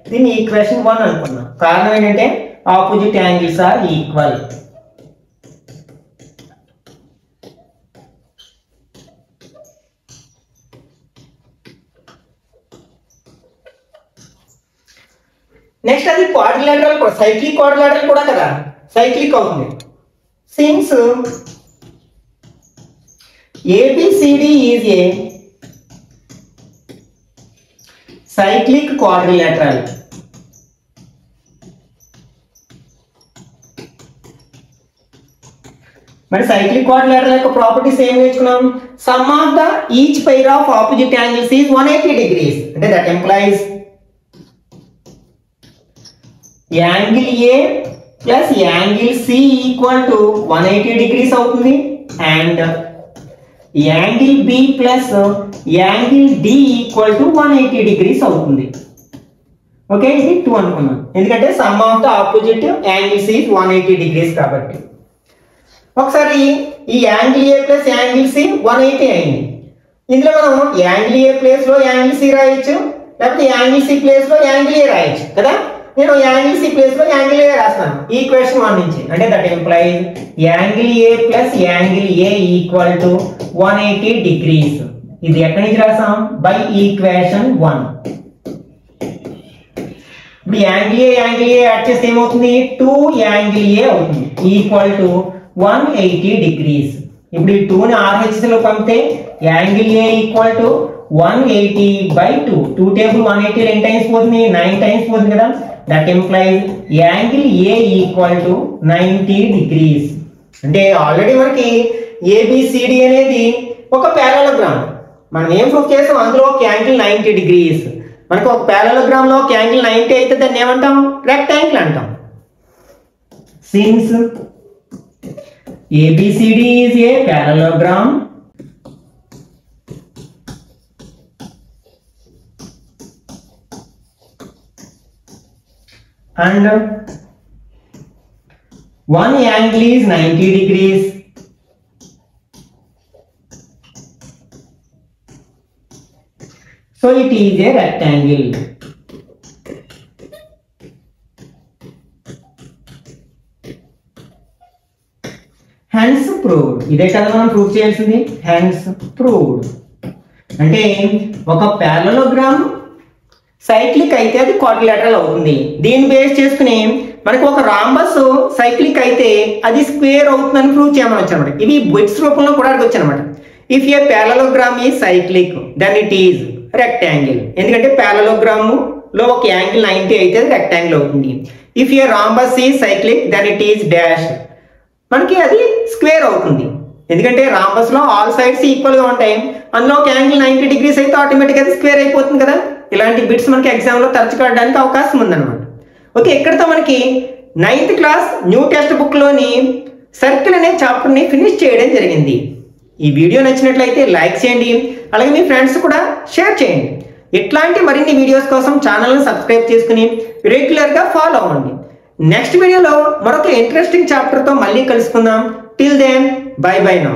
దీన్ని ఈక్వేషన్ 1 అనుకున్నాం. కారణం ఏంటంటే opposite angles are equal. Next అది క్వాడ్రిలేటరల్ కూడా, సైక్లిక్ క్వాడ్రిలేటరల్ కూడా కదా, సైక్లిక్ అవుతుంది. Since ABCD is a cyclic quadrilateral. మరి సైక్లిక్ క్వాడ్రిలేటరల్ యొక్క ప్రాపర్టీస్ ఏం నేర్చుకున్నాం? Sum of the each pair of opposite angles is 180 degrees. అంటే that implies angle A plus angle C equal to 180 degrees అవుతుంది, and angle B plus angle D equal to 180 degrees అవుతుంది. ఓకే, ఇది 2 అనుకున్నాం ఎందుకంటే sum of the opposite angles is 180 degrees కాబట్టి. ఒకసారి ఈ angle A plus angle C 180 అయింది. ఇందులో మనం యాంగిల్ ఏ ప్లేస్ లో యాంగిల్ సి రాయొచ్చు, లేకపోతే యాంగిల్ సి ప్లేస్ లో యాంగిల్ ఏ రాయొచ్చు కదా. నేను యాంగిల్ సి ప్లేస్ లో యాంగిల్ ఏ రాస్తాను ఈక్వేషన్ 1 నుంచి. అంటే that implies angle A plus angle A equal to 180 degrees. ఇది ఎక్కడి నుంచి రాసాం? By equation 1. ఇప్పుడు యాంగిల్ ఏ యాడ్ చేస్తే ఏమవుతుంది? 2 యాంగిల్ ఏ అవుతుంది ఈక్వల్ టు 180 degrees. ఇప్పుడు ఈ 2 ని RHS లో పంపితే angle A equal to 180 by 2. 2 table 180 ఎన్ని టైమ్స్ పోతుంది? 9 టైమ్స్ పోతుంది కదా. That implies angle A equal to 90 degrees. అంటే ఆల్రెడీ మనకి ఏబిసిడి అనేది ఒక పారలలోగ్రామ్. మనం ఏం ప్రూవ్ చేసాం? అందులో ఒక యాంగిల్ 90 degrees. మనకు ఒక పారలలోగ్రామ్ లో ఒక యాంగిల్ 90 అయితే దాన్ని ఏమంటాం? రెక్టాంగిల్ అంటాం. Since ABCD is a parallelogram and one angle is 90 degrees. So it is a rectangle. Hence proved. ఇదే కదా మనం ప్రూవ్ చేయాల్సింది. హెన్స్ ప్రూవ్డ్ అంటే ఒక పారలలోగ్రామ్ సైక్లిక్ అయితే అది క్వాడ్రిలేటరల్ అవుతుంది. దీన్ని బేస్ చేసుకుని మనకు ఒక రాంబస్ సైక్లిక్ అయితే అది స్క్వేర్ అవుతుందని ప్రూవ్ చేయమని వచ్చానమాట. ఇవి బిట్స్ రూపంలో కూడా అడగొచ్చు అనమాట. If a parallelogram is cyclic then it is rectangle. ఎందుకంటే పారలలోగ్రామ్ లో ఒక యాంగిల్ 90 అయితే అది రెక్టాంగిల్ అవుతుంది. If a rhombus is cyclic then it is dash. మనకి అది స్క్వేర్ అవుతుంది ఎందుకంటే రాంబస్ లో ఆల్ సైడ్స్ ఈక్వల్ గా ఉంటాయి. అందులో ఒక యాంగిల్ 90 degrees అయితే ఆటోమేటిక్ అది స్క్వేర్ అయిపోతుంది కదా. ఇలాంటి బిట్స్ మనకి ఎగ్జామ్ లో తరచు కావడానికి అవకాశం ఉందన్నమాట. ఓకే, ఇక్కడతో మనకి 9th class new text book లోని సర్కిల్ అనే చాప్టర్ ని ఫినిష్ చేయడం జరిగింది. ఈ వీడియో నచ్చినట్లయితే లైక్ చేయండి, అలాగే మీ ఫ్రెండ్స్ కూడా షేర్ చేయండి. ఇట్లాంటి మరిన్ని వీడియోస్ కోసం ఛానల్ ని సబ్స్క్రైబ్ చేసుకుని రెగ్యులర్ గా ఫాలో అవ్వండి. నెక్స్ట్ వీడియోలో మరొక ఇంట్రెస్టింగ్ చాప్టర్ తో మళ్ళీ కలుసుకుందాం. Till then bye bye now.